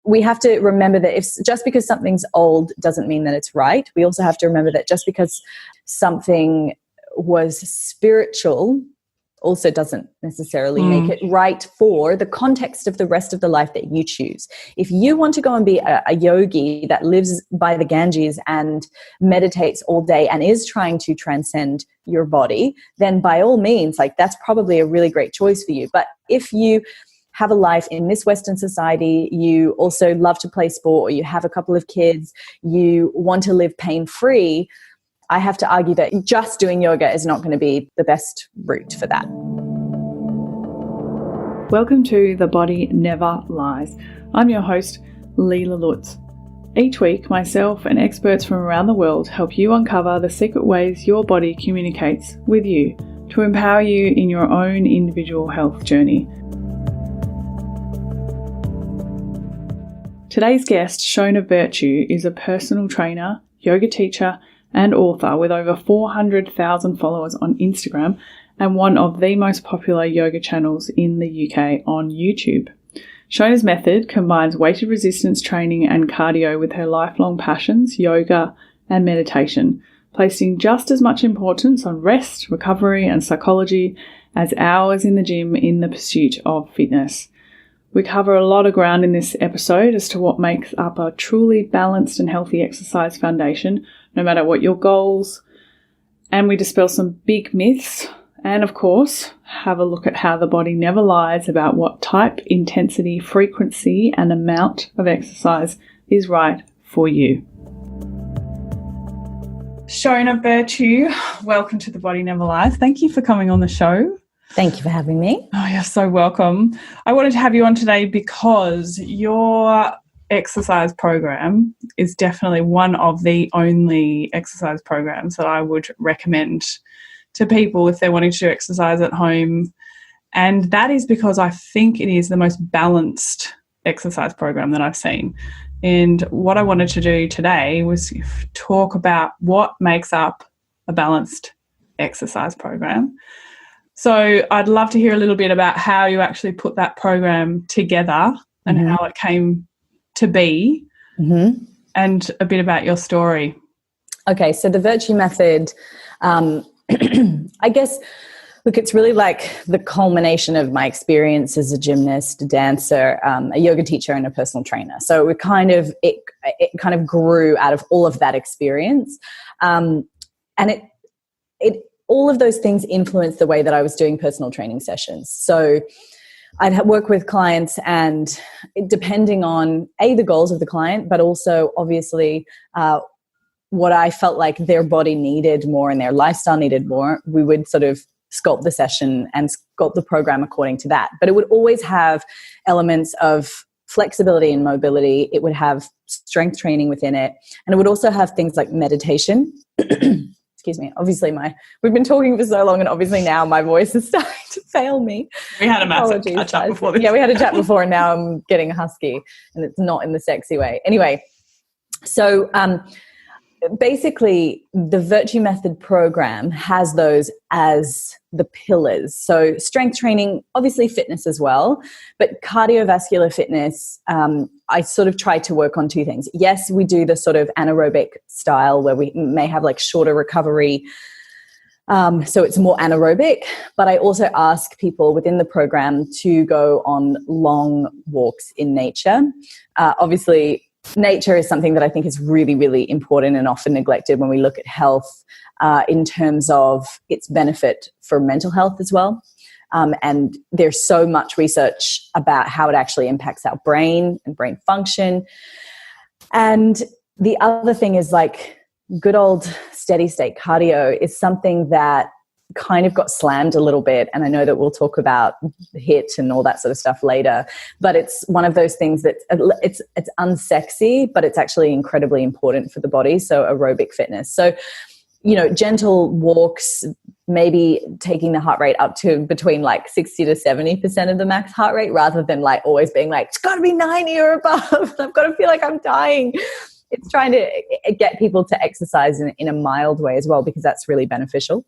we have to remember that just because something's old doesn't mean that it's right. We also have to remember that just because something was spiritual also doesn't necessarily make it right for the context of the rest of the life that you choose. If you want to go and be a yogi that lives by the Ganges and meditates all day and is trying to transcend your body, then by all means, like, that's probably a really great choice for you. But if you have a life in this Western society, you also love to play sport, or you have a couple of kids, you want to live pain-free, I have to argue that just doing yoga is not going to be the best route for that. Welcome to The Body Never Lies. I'm your host, Leela Lutz. Each week, myself and experts from around the world help you uncover the secret ways your body communicates with you to empower you in your own individual health journey. Today's guest, Shona Vertue, is a personal trainer, yoga teacher, and author with over 400,000 followers on Instagram and one of the most popular yoga channels in the UK on YouTube. Shona's method combines weighted resistance training and cardio with her lifelong passions, yoga and meditation, placing just as much importance on rest, recovery and psychology as hours in the gym in the pursuit of fitness. We cover a lot of ground in this episode as to what makes up a truly balanced and healthy exercise foundation, no matter what your goals, and we dispel some big myths, and of course, have a look at how the body never lies about what type, intensity, frequency, and amount of exercise is right for you. Shona Vertue, welcome to The Body Never Lies. Thank you for coming on the show. Thank you for having me. Oh, you're so welcome. I wanted to have you on today because your exercise program is definitely one of the only exercise programs that I would recommend to people if they're wanting to do exercise at home. And that is because I think it is the most balanced exercise program that I've seen. And what I wanted to do today was talk about what makes up a balanced exercise program. So I'd love to hear a little bit about how you actually put that program together and how it came to be, and a bit about your story. Okay, so the Vertue method, I guess, look, it's really like the culmination of my experience as a gymnast, a dancer, a yoga teacher, and a personal trainer. So it kind of grew out of all of that experience, and it all of those things influenced the way that I was doing personal training sessions. So I'd work with clients, and depending on the goals of the client, but also obviously what I felt like their body needed more and their lifestyle needed more, we would sort of sculpt the session and sculpt the program according to that. But it would always have elements of flexibility and mobility. It would have strength training within it. And it would also have things like meditation. Excuse me. Obviously, we've been talking for so long, and obviously now my voice is starting to fail me. We had a massive chat before this. Yeah, we had a chat before, and now I'm getting husky, and it's not in the sexy way. Anyway, so basically, the Vertue Method program has those as the pillars. So strength training, obviously fitness as well, but cardiovascular fitness, I sort of try to work on two things. Yes, we do the sort of anaerobic style where we may have like shorter recovery, so it's more anaerobic, but I also ask people within the program to go on long walks in nature. Obviously, nature is something that I think is really, really important and often neglected when we look at health in terms of its benefit for mental health as well. And there's so much research about how it actually impacts our brain and brain function. And the other thing is, like, good old steady state cardio is something that kind of got slammed a little bit, and I know that we'll talk about HIIT and all that sort of stuff later, but it's one of those things that it's unsexy, but it's actually incredibly important for the body. So aerobic fitness, so gentle walks, maybe taking the heart rate up to between like 60 to 70% of the max heart rate, rather than like always being like, it's got to be 90 or above. I've got to feel like I'm dying. It's trying to get people to exercise in a mild way as well, because that's really beneficial.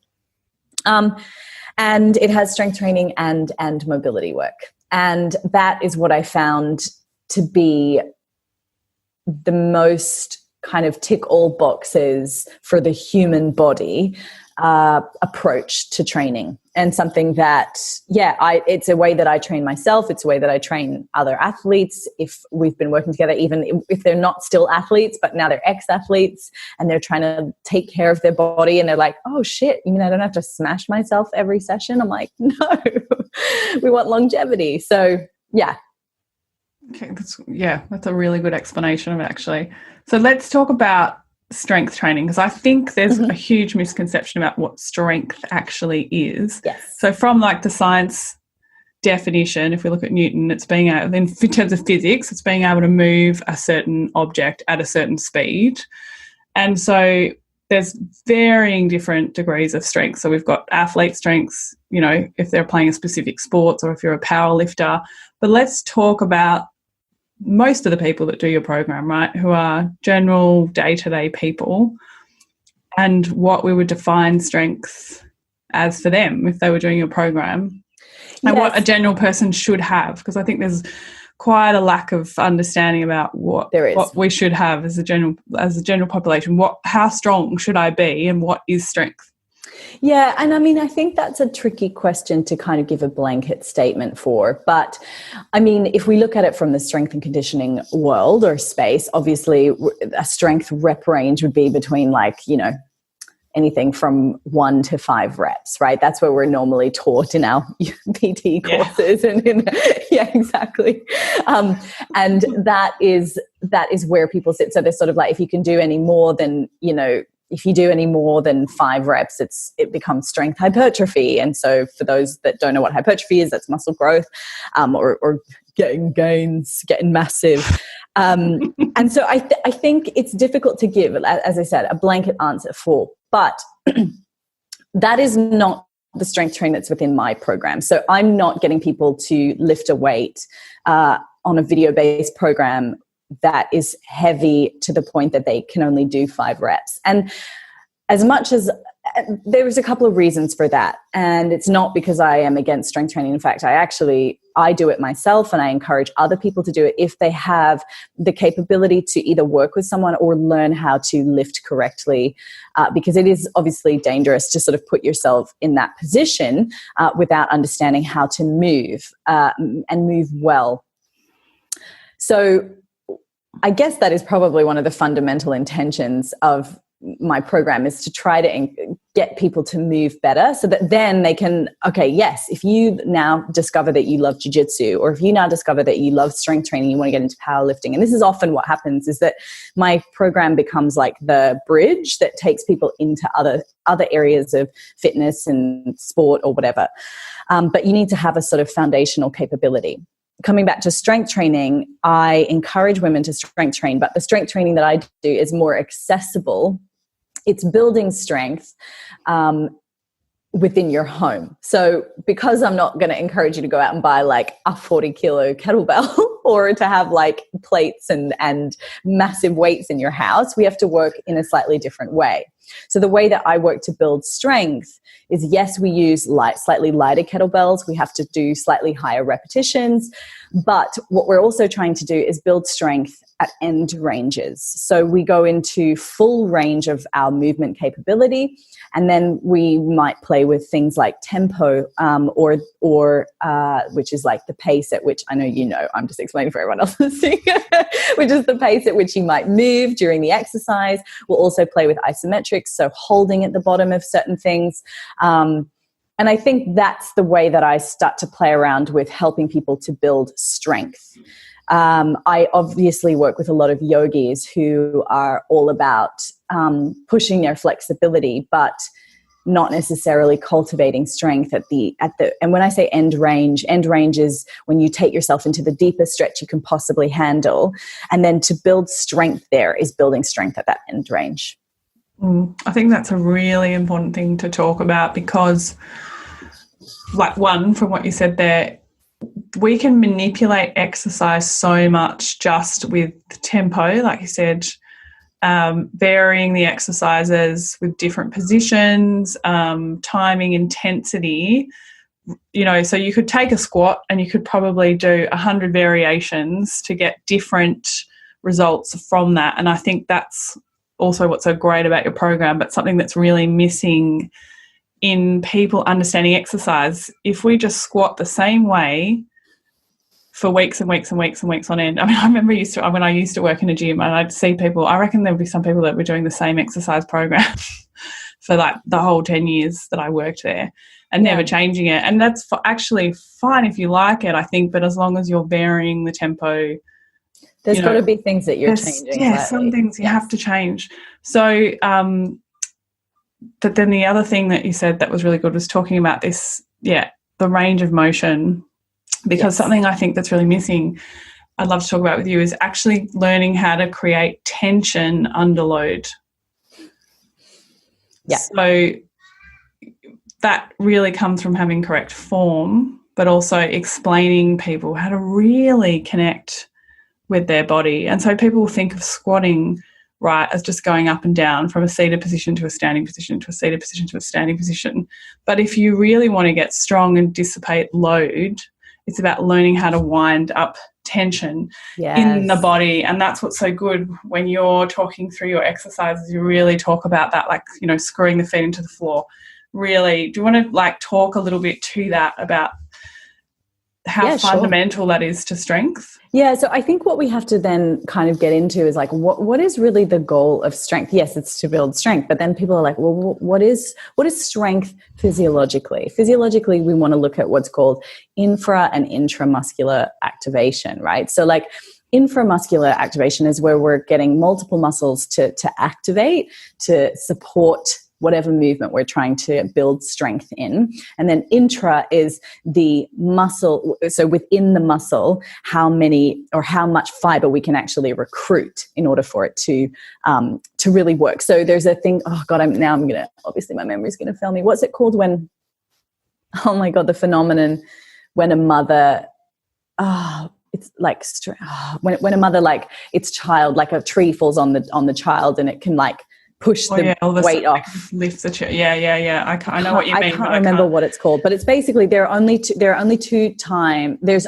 And it has strength training and mobility work. And that is what I found to be the most kind of tick all boxes for the human body approach to training, and something that, it's a way that I train myself. It's a way that I train other athletes. If we've been working together, even if they're not still athletes, but now they're ex-athletes and they're trying to take care of their body, and they're like, oh shit, you mean I don't have to smash myself every session? I'm like, no, we want longevity. So yeah. Okay, that's a really good explanation of it, actually. So let's talk about strength training, because I think there's a huge misconception about what strength actually is. Yes. So from like the science definition, if we look at Newton, it's being able, in terms of physics, it's being able to move a certain object at a certain speed. And so there's varying different degrees of strength. So we've got athlete strengths, you know, if they're playing a specific sports, or if you're a power lifter. But let's talk about most of the people that do your program, right, who are general day-to-day people, and what we would define strength as for them if they were doing your program, and what a general person should have, because I think there's quite a lack of understanding about what we should have as a general population. How strong should I be, and what is strength? Yeah, and I mean, I think that's a tricky question to kind of give a blanket statement for. But I mean, if we look at it from the strength and conditioning world or space, obviously a strength rep range would be between, like, you know, anything from 1 to 5 reps, right? That's what we're normally taught in our PT courses. Yeah, exactly. And that is where people sit. So they're sort of like, if you can do any more than, you know, if you do any more than 5 reps, it becomes strength hypertrophy. And so for those that don't know what hypertrophy is, that's muscle growth, or getting gains, getting massive. And so I think it's difficult to give, as I said, a blanket answer for, but that is not the strength training that's within my program. So I'm not getting people to lift a weight on a video-based program that is heavy to the point that they can only do 5 reps. And as much as there's a couple of reasons for that, and it's not because I am against strength training. In fact, I do it myself, and I encourage other people to do it if they have the capability to either work with someone or learn how to lift correctly, because it is obviously dangerous to sort of put yourself in that position without understanding how to move and move well. So I guess that is probably one of the fundamental intentions of my program, is to try to get people to move better, so that then they can, okay, yes, if you now discover that you love jiu-jitsu, or if you now discover that you love strength training, you want to get into powerlifting. And this is often what happens, is that my program becomes like the bridge that takes people into other areas of fitness and sport or whatever. But you need to have a sort of foundational capability. Coming back to strength training, I encourage women to strength train, but the strength training that I do is more accessible. It's building strength within your home. So because I'm not going to encourage you to go out and buy like a 40-kilo kettlebell or to have like plates and massive weights in your house, we have to work in a slightly different way. So the way that I work to build strength is, yes, we use slightly lighter kettlebells. We have to do slightly higher repetitions. But what we're also trying to do is build strength at end ranges. So we go into full range of our movement capability, and then we might play with things like tempo, or which is like the pace at which, I know you know, I'm just explaining for everyone else listening, which is the pace at which you might move during the exercise. We'll also play with isometrics, so holding at the bottom of certain things. And I think that's the way that I start to play around with helping people to build strength. I obviously work with a lot of yogis who are all about pushing their flexibility, but not necessarily cultivating strength at the and when I say end range is when you take yourself into the deepest stretch you can possibly handle, and then to build strength there is building strength at that end range. I think that's a really important thing to talk about, because like, one, from what you said there, we can manipulate exercise so much just with tempo, like you said, varying the exercises with different positions, timing, intensity. You know, so you could take a squat and you could probably do 100 variations to get different results from that. And I think that's also what's so great about your program, but something that's really missing in people understanding exercise. If we just squat the same way for weeks and weeks and weeks and weeks on end. I mean, I remember when I used to work in a gym, and I'd see people, I reckon there'd be some people that were doing the same exercise program for like the whole 10 years that I worked there and never changing it. And that's actually fine if you like it, I think, but as long as you're varying the tempo. There's got to be things that you're changing. Yeah, some things you have to change. So, but then the other thing that you said that was really good was talking about this, the range of motion, because something I think that's really missing, I'd love to talk about with you, is actually learning how to create tension under load. Yeah. So that really comes from having correct form, but also explaining people how to really connect with their body. And so people think of squatting, right, as just going up and down from a seated position to a standing position to a seated position to a standing position. But if you really want to get strong and dissipate load, it's about learning how to wind up tension in the body. And that's what's so good when you're talking through your exercises. You really talk about that, like, you know, screwing the feet into the floor. Really, do you want to like talk a little bit to that about how fundamental that is to strength? Yeah, so I think what we have to then kind of get into is like, what is really the goal of strength? Yes, it's to build strength, but then people are like, well, what is strength physiologically? Physiologically, we want to look at what's called infra and intramuscular activation, right? So like inframuscular activation is where we're getting multiple muscles to activate, to support whatever movement we're trying to build strength in. And then intra is the muscle. So within the muscle, how many or how much fiber we can actually recruit in order for it to really work. So there's a thing, oh God, obviously my memory's going to fail me. What's it called when, oh my God, the phenomenon when a mother, it's like, when a mother, like its child, like a tree falls on the child and it can like, push the weight off, lift the chair. I know what you mean. I can't remember what it's called, but it's basically there's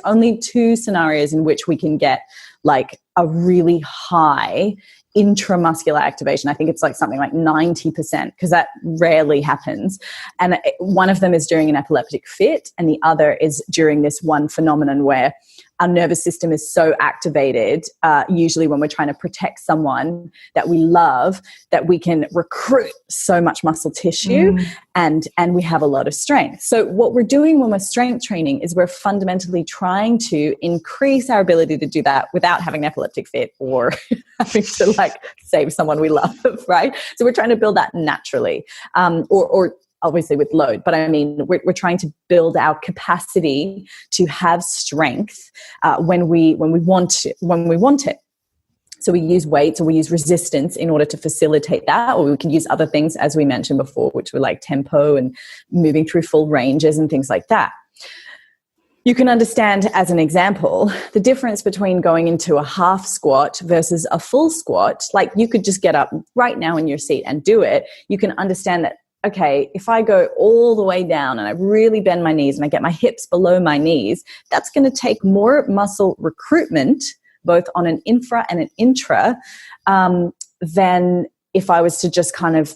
only two scenarios in which we can get like a really high intramuscular activation. I think it's like something like 90%, because that rarely happens. And one of them is during an epileptic fit, and the other is during this one phenomenon where our nervous system is so activated, usually when we're trying to protect someone that we love, that we can recruit so much muscle tissue and we have a lot of strength. So what we're doing when we're strength training is we're fundamentally trying to increase our ability to do that without having an epileptic fit or having to like save someone we love, right? So we're trying to build that naturally, or obviously with load, but I mean, we're trying to build our capacity to have strength when we want it. So we use weights or we use resistance in order to facilitate that, or we can use other things, as we mentioned before, which were like tempo and moving through full ranges and things like that. You can understand, as an example, the difference between going into a half squat versus a full squat. Like you could just get up right now in your seat and do it. You can understand that, okay, if I go all the way down and I really bend my knees and I get my hips below my knees, that's going to take more muscle recruitment, both on an infra and an intra, than if I was to just kind of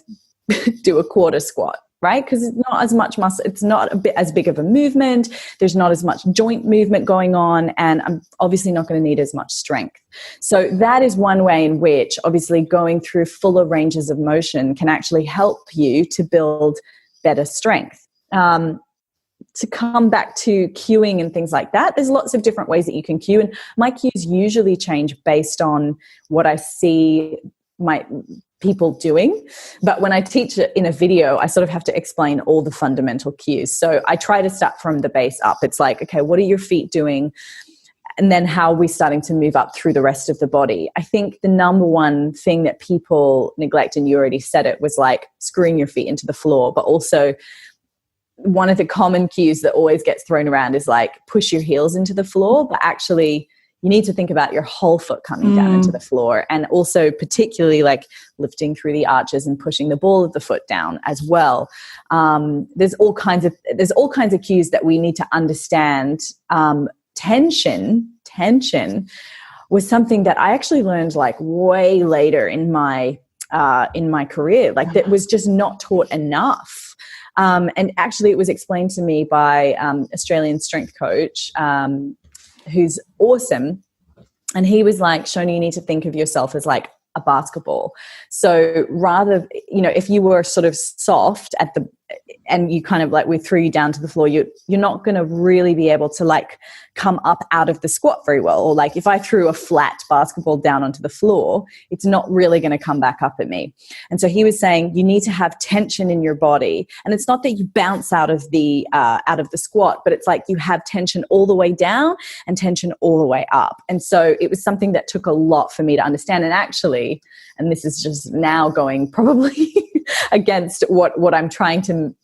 do a quarter squat, right? Because it's not as much muscle, it's not as big of a movement, there's not as much joint movement going on, and I'm obviously not going to need as much strength. So that is one way in which obviously going through fuller ranges of motion can actually help you to build better strength. To come back to cueing and things like that, there's lots of different ways that you can cue, and my cues usually change based on what I see my people doing. But when I teach it in a video, I sort of have to explain all the fundamental cues. So I try to start from the base up. It's like, okay, what are your feet doing? And then how are we starting to move up through the rest of the body? I think the number one thing that people neglect, and you already said it, was like screwing your feet into the floor. But also one of the common cues that always gets thrown around is like push your heels into the floor, but actually you need to think about your whole foot coming down into the floor, and also particularly like lifting through the arches and pushing the ball of the foot down as well. There's all kinds of cues that we need to understand. Tension was something that I actually learned like way later in my career, like that was just not taught enough. And actually it was explained to me by Australian strength coach who's awesome. And he was like, Shona, you need to think of yourself as like a basketball. So rather, if you were sort of soft and you kind of like, we threw you down to the floor, you're not going to really be able to like come up out of the squat very well. Or like if I threw a flat basketball down onto the floor, it's not really going to come back up at me. And so he was saying you need to have tension in your body. And it's not that you bounce out of the squat, but it's like you have tension all the way down and tension all the way up. And so it was something that took a lot for me to understand. And actually, and this is just now going probably against what I'm trying to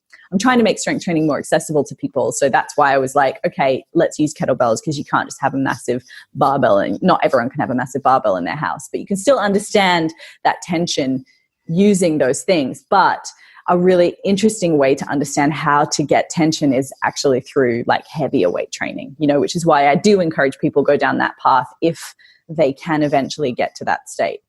make strength training more accessible to people. So that's why I was like, okay, let's use kettlebells, because you can't just have a massive barbell, and not everyone can have a massive barbell in their house, but you can still understand that tension using those things. But a really interesting way to understand how to get tension is actually through like heavier weight training, which is why I do encourage people go down that path if they can eventually get to that state.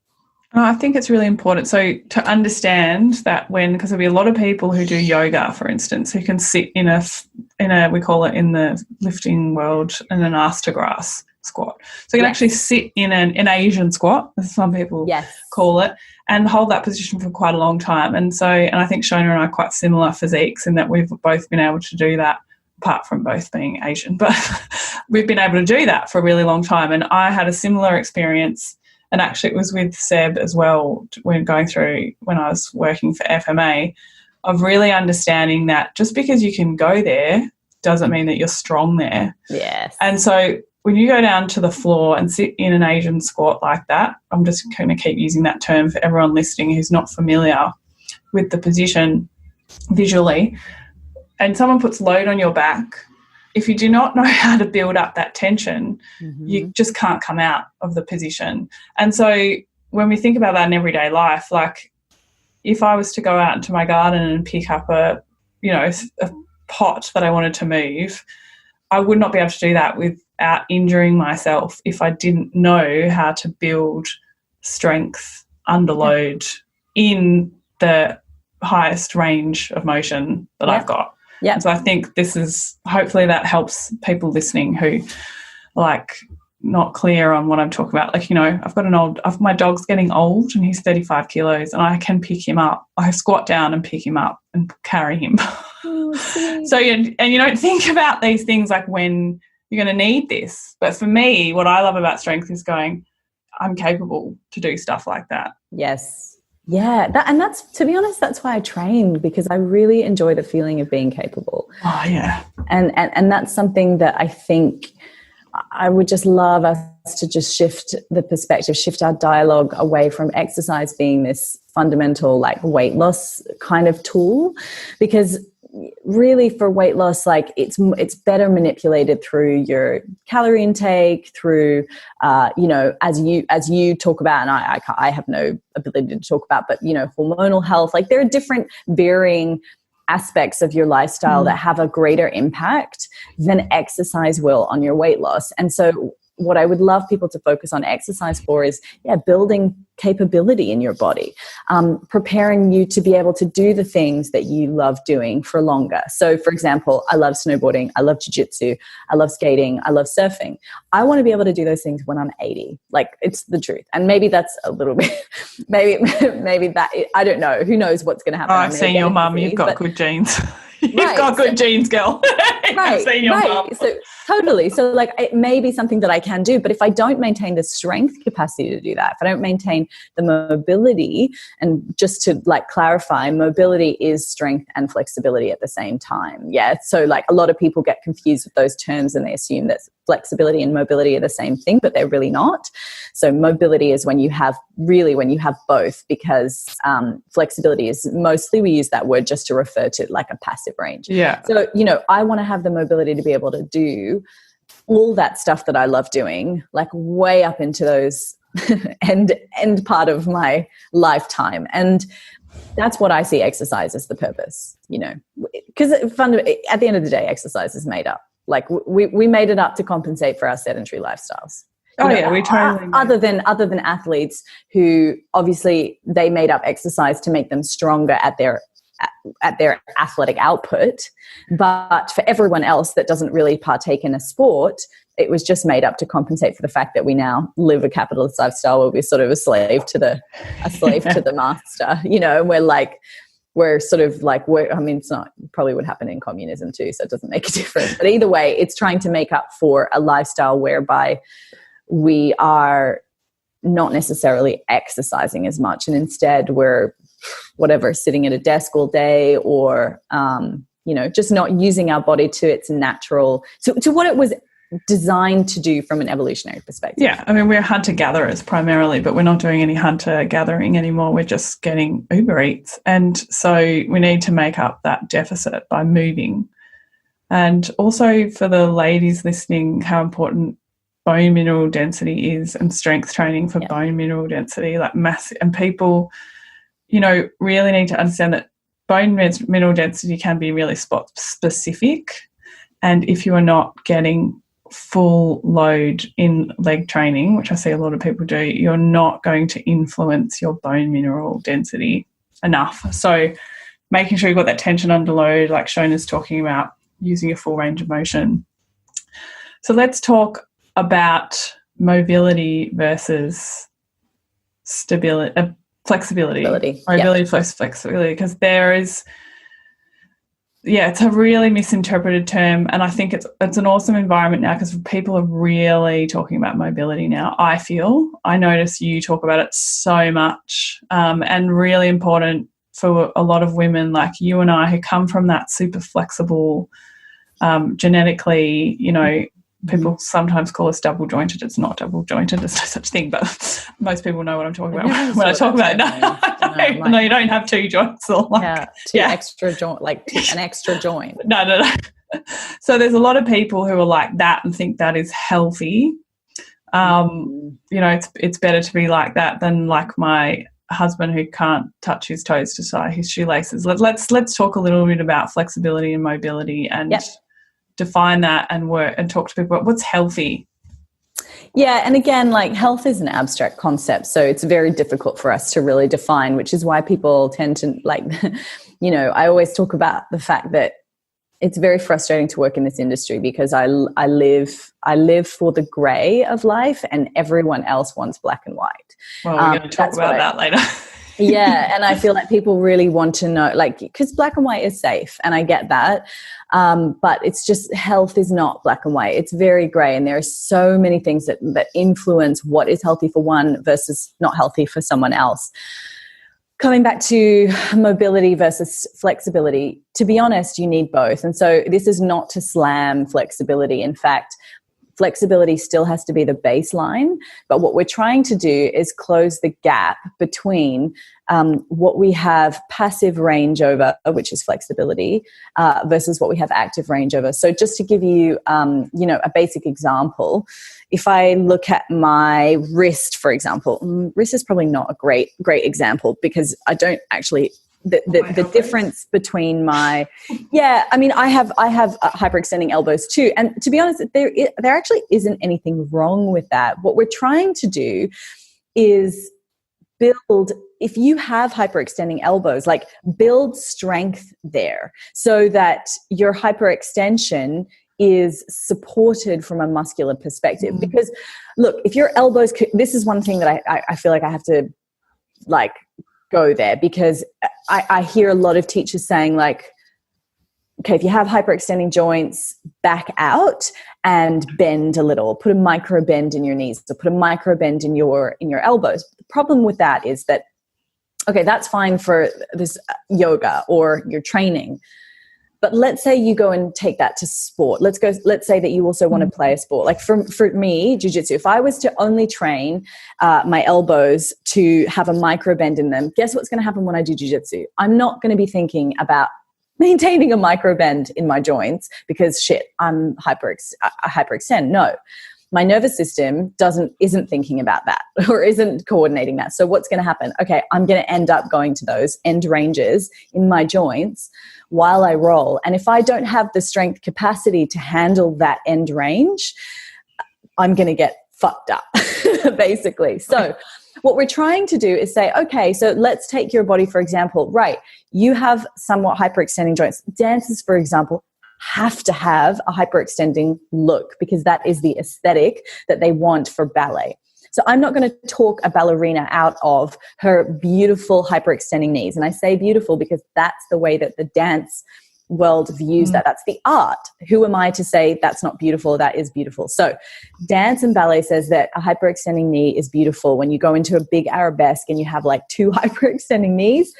I think it's really important. So to understand that because there'll be a lot of people who do yoga, for instance, who can sit in a we call it in the lifting world, in an astergrass squat. So you can actually sit in an Asian squat, as some people call it, and hold that position for quite a long time. And I think Shona and I are quite similar physiques in that we've both been able to do that, apart from both being Asian, but we've been able to do that for a really long time. And I had a similar experience. And actually it was with Seb as well when I was working for FMA, of really understanding that just because you can go there doesn't mean that you're strong there. Yes. And so when you go down to the floor and sit in an Asian squat like that, I'm just going to keep using that term for everyone listening who's not familiar with the position visually, and someone puts load on your back, if you do not know how to build up that tension, you just can't come out of the position. And so when we think about that in everyday life, like if I was to go out into my garden and pick up a pot that I wanted to move, I would not be able to do that without injuring myself if I didn't know how to build strength under load in the highest range of motion that I've got. Yeah. So I think hopefully that helps people listening who like not clear on what I'm talking about. Like, my dog's getting old and he's 35 kilos and I can pick him up. I squat down and pick him up and carry him. Oh, so, and you don't think about these things like when you're going to need this. But for me, what I love about strength is I'm capable to do stuff like that. Yes. Yeah, and that's, to be honest, that's why I trained, because I really enjoy the feeling of being capable. Oh, yeah. And that's something that I think I would just love us to just shift the perspective, shift our dialogue away from exercise being this fundamental like weight loss kind of tool, because really for weight loss, like it's better manipulated through your calorie intake, through as you talk about, and I have no ability to talk about, but hormonal health. Like there are different varying aspects of your lifestyle that have a greater impact than exercise will on your weight loss. And so what I would love people to focus on exercise for is building capability in your body, preparing you to be able to do the things that you love doing for longer. So for example, I love snowboarding, I love jiu-jitsu, I love skating, I love surfing. I want to be able to do those things when I'm 80. Like it's the truth. And maybe that's a little bit, maybe that, I don't know. Who knows what's going to happen. Oh, I've seen your mum. You've got good genes. You've got good genes, girl. I've seen your mum. So totally. So like it may be something that I can do, but if I don't maintain the strength capacity to do that, if I don't maintain the mobility, and just to like clarify, mobility is strength and flexibility at the same time. Yeah. So like a lot of people get confused with those terms and they assume that flexibility and mobility are the same thing, but they're really not. So mobility is when you have both, because flexibility is mostly, we use that word just to refer to like a passive range. Yeah. So, I want to have the mobility to be able to do all that stuff that I love doing, like way up into those end part of my lifetime. And that's what I see exercise as the purpose, because at the end of the day, exercise is made up. Like we made it up to compensate for our sedentary lifestyles. We totally other than athletes who obviously they made up exercise to make them stronger at their athletic output, but for everyone else that doesn't really partake in a sport, it was just made up to compensate for the fact that we now live a capitalist lifestyle where we're sort of a slave to the master, and we're sort of like, it's not probably would happen in communism too, so it doesn't make a difference. But either way, it's trying to make up for a lifestyle whereby we are not necessarily exercising as much, and instead we're sitting at a desk all day, or just not using our body to its natural, to what it was designed to do from an evolutionary perspective. Yeah, we're hunter-gatherers primarily, but we're not doing any hunter-gathering anymore. We're just getting Uber Eats. And so we need to make up that deficit by moving. And also for the ladies listening, how important bone mineral density is, and strength training for bone mineral density, like massive. And people, really need to understand that bone mineral density can be really spot specific. And if you are not getting full load in leg training, which I see a lot of people do, you're not going to influence your bone mineral density enough. So making sure you've got that tension under load, like Shona's talking about, using your full range of motion. So let's talk about mobility versus stability, flexibility. Mobility versus flexibility, because there is, it's a really misinterpreted term, and I think it's an awesome environment now because people are really talking about mobility now. I notice you talk about it so much, and really important for a lot of women like you and I who come from that super flexible, genetically, people sometimes call us double jointed. It's not double jointed. There's no such thing, but most people know what I'm talking about when I talk about it. No, you don't have two joints or extra joint, like an extra joint. No. So there's a lot of people who are like that and think that is healthy. It's better to be like that than like my husband who can't touch his toes to tie his shoelaces. Let's talk a little bit about flexibility and mobility and define that and work and talk to people about what's healthy. Yeah, and again, like health is an abstract concept, so it's very difficult for us to really define, which is why people tend to I always talk about the fact that it's very frustrating to work in this industry because I live for the grey of life and everyone else wants black and white. Well, we're going to talk about that later. Yeah, and I feel like people really want to know, because black and white is safe, and I get that, but it's just health is not black and white. It's very grey, and there are so many things that influence what is healthy for one versus not healthy for someone else. Coming back to mobility versus flexibility, to be honest, you need both. And so this is not to slam flexibility. In fact, flexibility still has to be the baseline, but what we're trying to do is close the gap between what we have passive range over, which is flexibility, versus what we have active range over. So just to give you, a basic example, if I look at my wrist, for example, wrist is probably not a great example because I don't actually. The difference between I have hyperextending elbows too, and to be honest, there actually isn't anything wrong with that. What we're trying to do is build, if you have hyperextending elbows, like build strength there so that your hyperextension is supported from a muscular perspective. Because look, if your elbows, this is one thing that I feel like I have to go there, because I hear a lot of teachers saying okay, if you have hyperextending joints, back out and bend a little, put a micro bend in your knees, or put a micro bend in your elbows. The problem with that is that, okay, that's fine for this yoga or your training. But let's say you go and take that to sport. Let's say that you also want to play a sport. Like for me, jiu-jitsu, if I was to only train my elbows to have a micro bend in them, guess what's going to happen when I do jiu-jitsu? I'm not going to be thinking about maintaining a micro bend in my joints because I'm hyperextend. No. My nervous system isn't thinking about that or isn't coordinating that. So what's going to happen? Okay, I'm going to end up going to those end ranges in my joints while I roll. And if I don't have the strength capacity to handle that end range, I'm going to get fucked up, basically. So what we're trying to do is say, okay, so let's take your body, for example, right? You have somewhat hyperextending joints. Dancers, for example, have to have a hyperextending look because that is the aesthetic that they want for ballet. So I'm not going to talk a ballerina out of her beautiful hyperextending knees. And I say beautiful because that's the way that the dance world views that. That's the art. Who am I to say that's not beautiful? That is beautiful. So dance and ballet says that a hyperextending knee is beautiful. When you go into a big arabesque and you have like 2 hyperextending knees,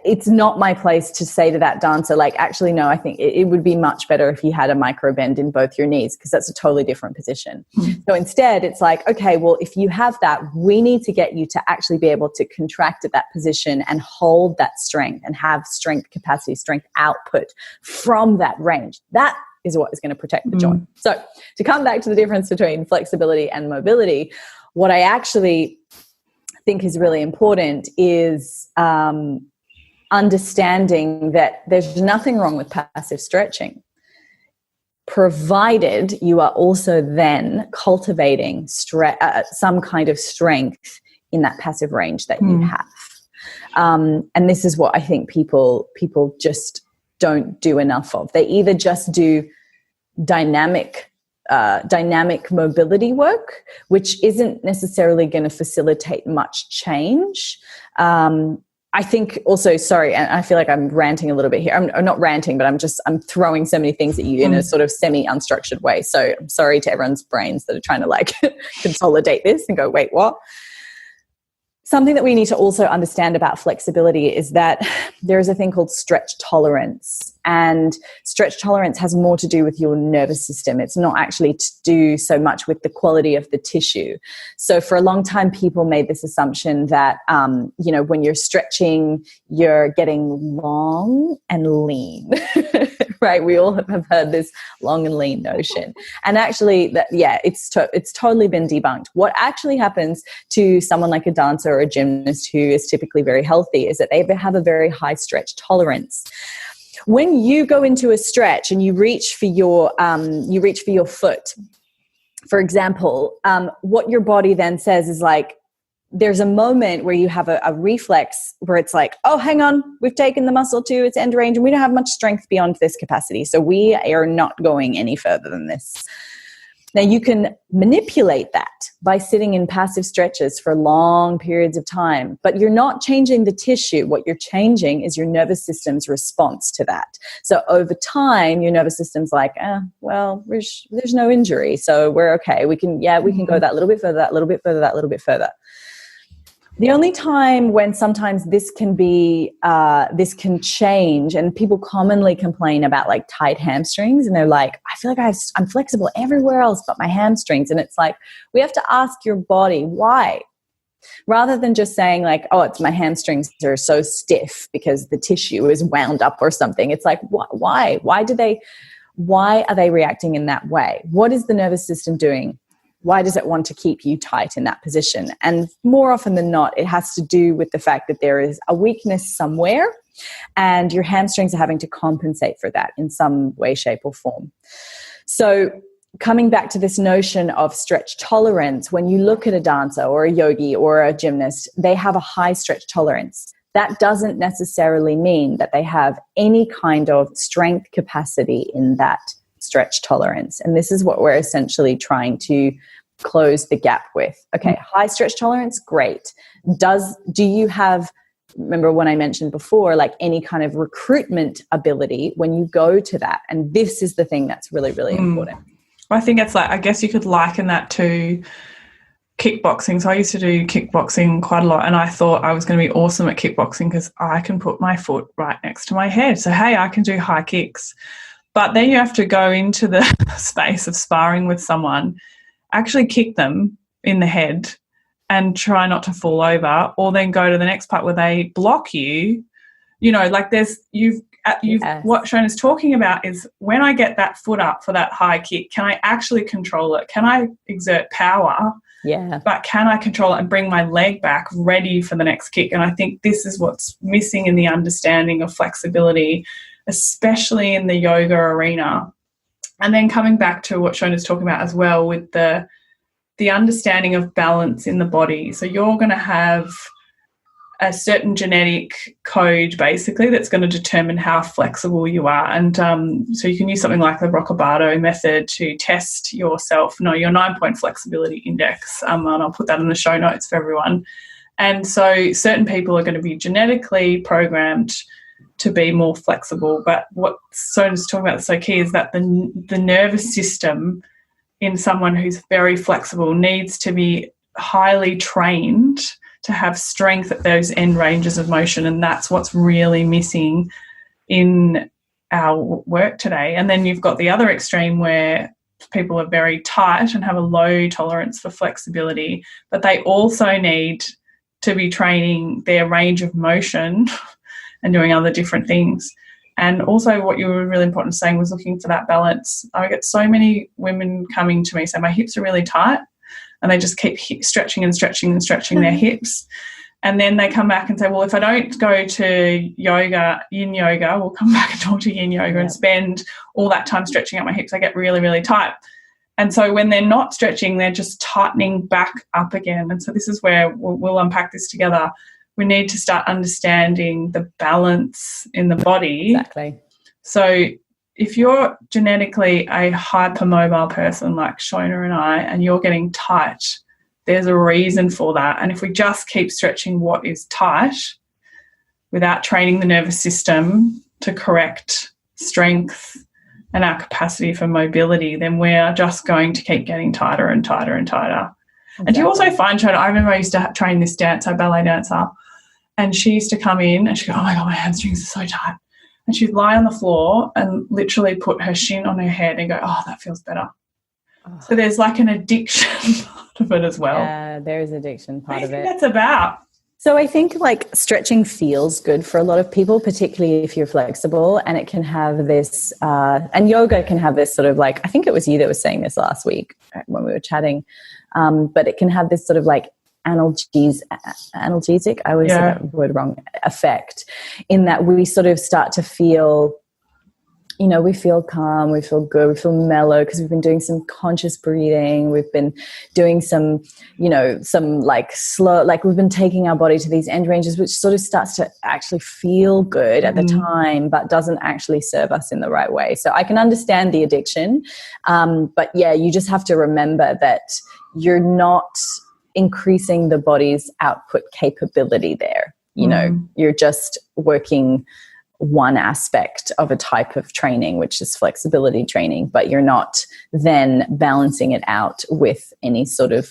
it's not my place to say to that dancer, like, actually, no, I think it would be much better if you had a micro bend in both your knees, because that's a totally different position. So instead, it's like, okay, well, if you have that, we need to get you to actually be able to contract at that position and hold that strength and have strength capacity, strength output from that range. That is what is going to protect the joint. So to come back to the difference between flexibility and mobility, what I actually think is really important is understanding that there's nothing wrong with passive stretching, provided you are also then cultivating some kind of strength in that passive range that you have. And this is what I think people just don't do enough of. They either just do dynamic mobility work, which isn't necessarily going to facilitate much change. I think also, sorry, and I feel like I'm ranting a little bit here. I'm not ranting, but I'm throwing so many things at you in a sort of semi-unstructured way. So I'm sorry to everyone's brains that are trying to like consolidate this and go, wait, what? Something that we need to also understand about flexibility is that there is a thing called stretch tolerance. And stretch tolerance has more to do with your nervous system. It's not actually to do so much with the quality of the tissue. So for a long time, people made this assumption that, when you're stretching, you're getting long and lean, right? We all have heard this long and lean notion. And actually, it's totally been debunked. What actually happens to someone like a dancer or a gymnast who is typically very healthy is that they have a very high stretch tolerance. When you go into a stretch and you reach for your foot, for example, what your body then says is like, there's a moment where you have a reflex where it's like, oh, hang on, we've taken the muscle to its end range and we don't have much strength beyond this capacity. So we are not going any further than this. Now, you can manipulate that by sitting in passive stretches for long periods of time, but you're not changing the tissue. What you're changing is your nervous system's response to that. So over time, your nervous system's like, there's no injury, so we're okay. We can go that little bit further, that little bit further, that little bit further. The only time when sometimes this can change, and people commonly complain about like tight hamstrings, and they're like, I feel like I'm flexible everywhere else but my hamstrings. And it's like, we have to ask your body why, rather than just saying like, oh, it's my hamstrings are so stiff because the tissue is wound up or something. It's like, why are they reacting in that way? What is the nervous system doing? Why does it want to keep you tight in that position? And more often than not, it has to do with the fact that there is a weakness somewhere and your hamstrings are having to compensate for that in some way, shape, or form. So coming back to this notion of stretch tolerance, when you look at a dancer or a yogi or a gymnast, they have a high stretch tolerance. That doesn't necessarily mean that they have any kind of strength capacity in that stretch tolerance. And this is what we're essentially trying to close the gap with. Okay, high stretch tolerance, great. Do you have, remember when I mentioned before, like any kind of recruitment ability when you go to that? And this is the thing that's really, really important. I think it's like, I guess you could liken that to kickboxing. So I used to do kickboxing quite a lot, and I thought I was going to be awesome at kickboxing because I can put my foot right next to my head. So, hey, I can do high kicks. But then you have to go into the space of sparring with someone, actually kick them in the head and try not to fall over, or then go to the next part where they block you. Like yes. What Shona's talking about is when I get that foot up for that high kick, can I actually control it? Can I exert power? Yeah. But can I control it and bring my leg back ready for the next kick? And I think this is what's missing in the understanding of flexibility, especially in the yoga arena, And then coming back to what Shona's talking about as well with the understanding of balance in the body. So you're going to have a certain genetic code basically that's going to determine how flexible you are. And so you can use something like the Roccabato method to test yourself, your 9-point flexibility index. And I'll put that in the show notes for everyone. And so certain people are going to be genetically programmed to be more flexible. But what Sona's talking about that's so key is that the nervous system in someone who's very flexible needs to be highly trained to have strength at those end ranges of motion, and that's what's really missing in our work today. And then you've got the other extreme where people are very tight and have a low tolerance for flexibility, but they also need to be training their range of motion and doing other different things. And also what you were really important saying was looking for that balance. I get so many women coming to me saying my hips are really tight, and they just keep stretching and stretching and stretching their hips. And then they come back and say, well, if I don't go to yoga, yin yoga, we'll come back and talk to yin yoga and spend all that time stretching out my hips, I get really, really tight. And so when they're not stretching, they're just tightening back up again. And so this is where we'll unpack this together. We need to start understanding the balance in the body. Exactly. So if you're genetically a hypermobile person like Shona and I, and you're getting tight, there's a reason for that. And if we just keep stretching what is tight without training the nervous system to correct strength and our capacity for mobility, then we're just going to keep getting tighter and tighter and tighter. Exactly. And do you also find, Shona, I remember I used to train this dancer, ballet dancer, and she used to come in and she'd go, oh, my God, my hamstrings are so tight. And she'd lie on the floor and literally put her shin on her head and go, oh, that feels better. Oh. So there's like an addiction part of it as well. Yeah, there is addiction part of it. That's about. So I think like stretching feels good for a lot of people, particularly if you're flexible, and it can have this, and yoga can have this sort of like, I think it was you that was saying this last week when we were chatting, but it can have this sort of like analgesic, I always say that word wrong, effect, in that we sort of start to feel, we feel calm, we feel good, we feel mellow because we've been doing some conscious breathing, we've been doing some, some like slow, like we've been taking our body to these end ranges, which sort of starts to actually feel good at the time, but doesn't actually serve us in the right way. So I can understand the addiction, but yeah, you just have to remember that you're not increasing the body's output capability there. You're just working one aspect of a type of training, which is flexibility training, but you're not then balancing it out with any sort of,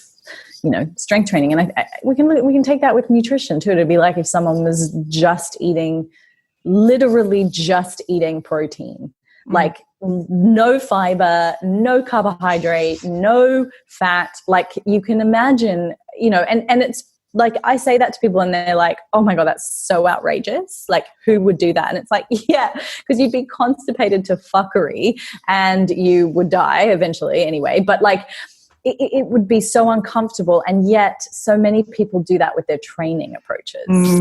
strength training. And we can take that with nutrition too. It'd be like if someone was literally just eating protein, like no fiber, no carbohydrate, no fat. Like you can imagine, and it's like I say that to people and they're like, oh my God, that's so outrageous. Like who would do that? And it's like, yeah, because you'd be constipated to fuckery and you would die eventually anyway. But like it would be so uncomfortable. And yet so many people do that with their training approaches.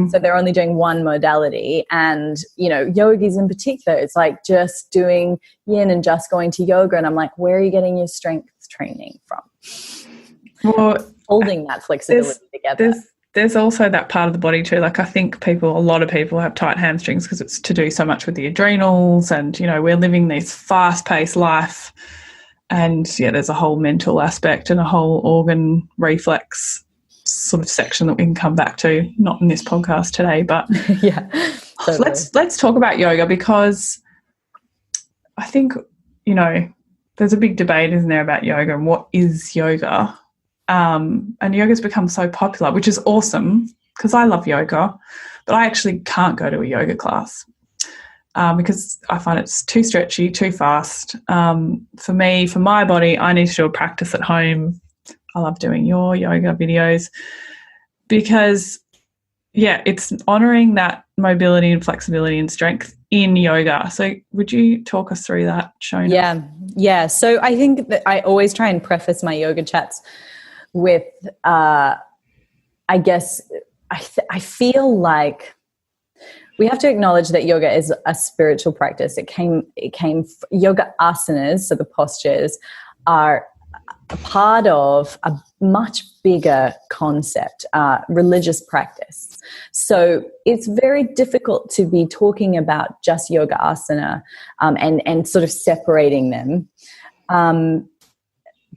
So they're only doing one modality. And, yogis in particular, it's like just doing yin and just going to yoga. And I'm like, where are you getting your strength training from? Well, holding that flexibility together. There's also that part of the body too. Like I think a lot of people have tight hamstrings because it's to do so much with the adrenals and, we're living this fast-paced life. And, there's a whole mental aspect and a whole organ reflex sort of section that we can come back to, not in this podcast today, but yeah, totally. Let's talk about yoga because I think, there's a big debate, isn't there, about yoga and what is yoga? And yoga's become so popular, which is awesome because I love yoga, but I actually can't go to a yoga class because I find it's too stretchy, too fast. For me, for my body, I need to do a practice at home. I love doing your yoga videos because, it's honouring that mobility and flexibility and strength in yoga. So would you talk us through that, Shona? Yeah. So I think that I always try and preface my yoga chats with, I guess, I feel like We have to acknowledge that yoga is a spiritual practice. Yoga asanas, so the postures, are a part of a much bigger concept, religious practice. So it's very difficult to be talking about just yoga asana and sort of separating them.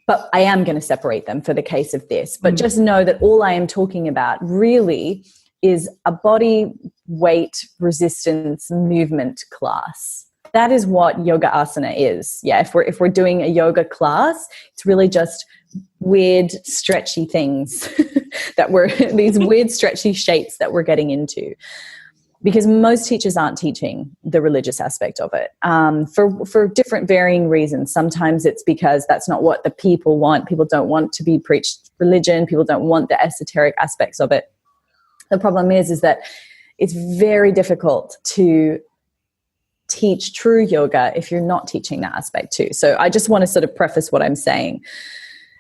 But I am going to separate them for the case of this. But just know that all I am talking about really is a body weight resistance movement class. That is what yoga asana is. Yeah, if we're doing a yoga class, it's really just weird stretchy things these weird stretchy shapes that we're getting into. Because most teachers aren't teaching the religious aspect of it for different varying reasons. Sometimes it's because that's not what the people want. People don't want to be preached religion. People don't want the esoteric aspects of it. The problem is that it's very difficult to teach true yoga if you're not teaching that aspect too. So I just want to sort of preface what I'm saying.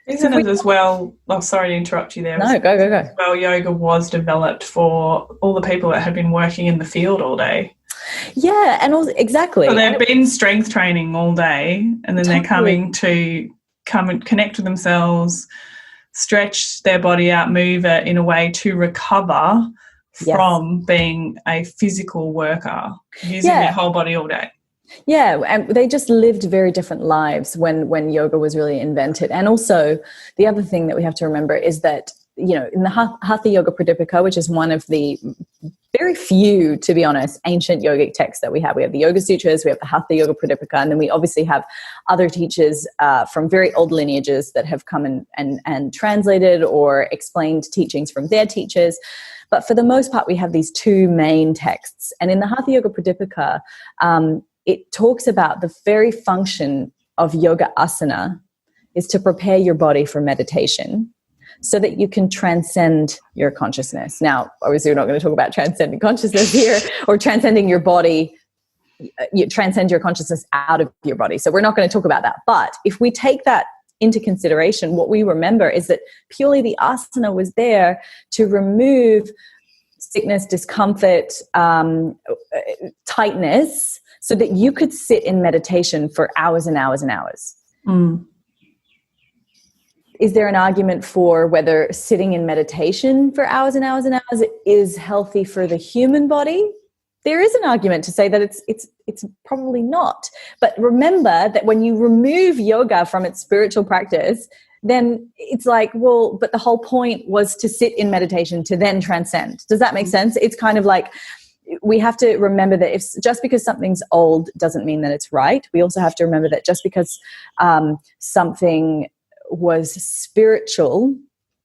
Isn't it as well, oh, sorry to interrupt you there. No, go. Well, yoga was developed for all the people that had been working in the field all day. Yeah, and also, exactly. So they've been strength training all day, and then they're coming to come and connect with themselves, stretch their body out, move it in a way to recover from being a physical worker, using their whole body all day. Yeah, and they just lived very different lives when yoga was really invented. And also the other thing that we have to remember is that, in the Hatha Yoga Pradipika, which is one of the very few, to be honest, ancient yogic texts that we have the Yoga Sutras, we have the Hatha Yoga Pradipika, and then we obviously have other teachers from very old lineages that have come and translated or explained teachings from their teachers. But for the most part, we have these two main texts. And in the Hatha Yoga Pradipika, it talks about the very function of yoga asana is to prepare your body for meditation so that you can transcend your consciousness. Now, obviously, we're not going to talk about transcending consciousness here or transcending your body. You transcend your consciousness out of your body. So we're not going to talk about that. But if we take that into consideration, what we remember is that purely the asana was there to remove sickness, discomfort, tightness, so that you could sit in meditation for hours and hours and hours. Is there an argument for whether sitting in meditation for hours and hours and hours is healthy for the human body? There is an argument to say that it's probably not. But remember that when you remove yoga from its spiritual practice, then it's like, well, but the whole point was to sit in meditation to then transcend. Does that make sense? It's kind of like, we have to remember that just because something's old doesn't mean that it's right. We also have to remember that just because something was spiritual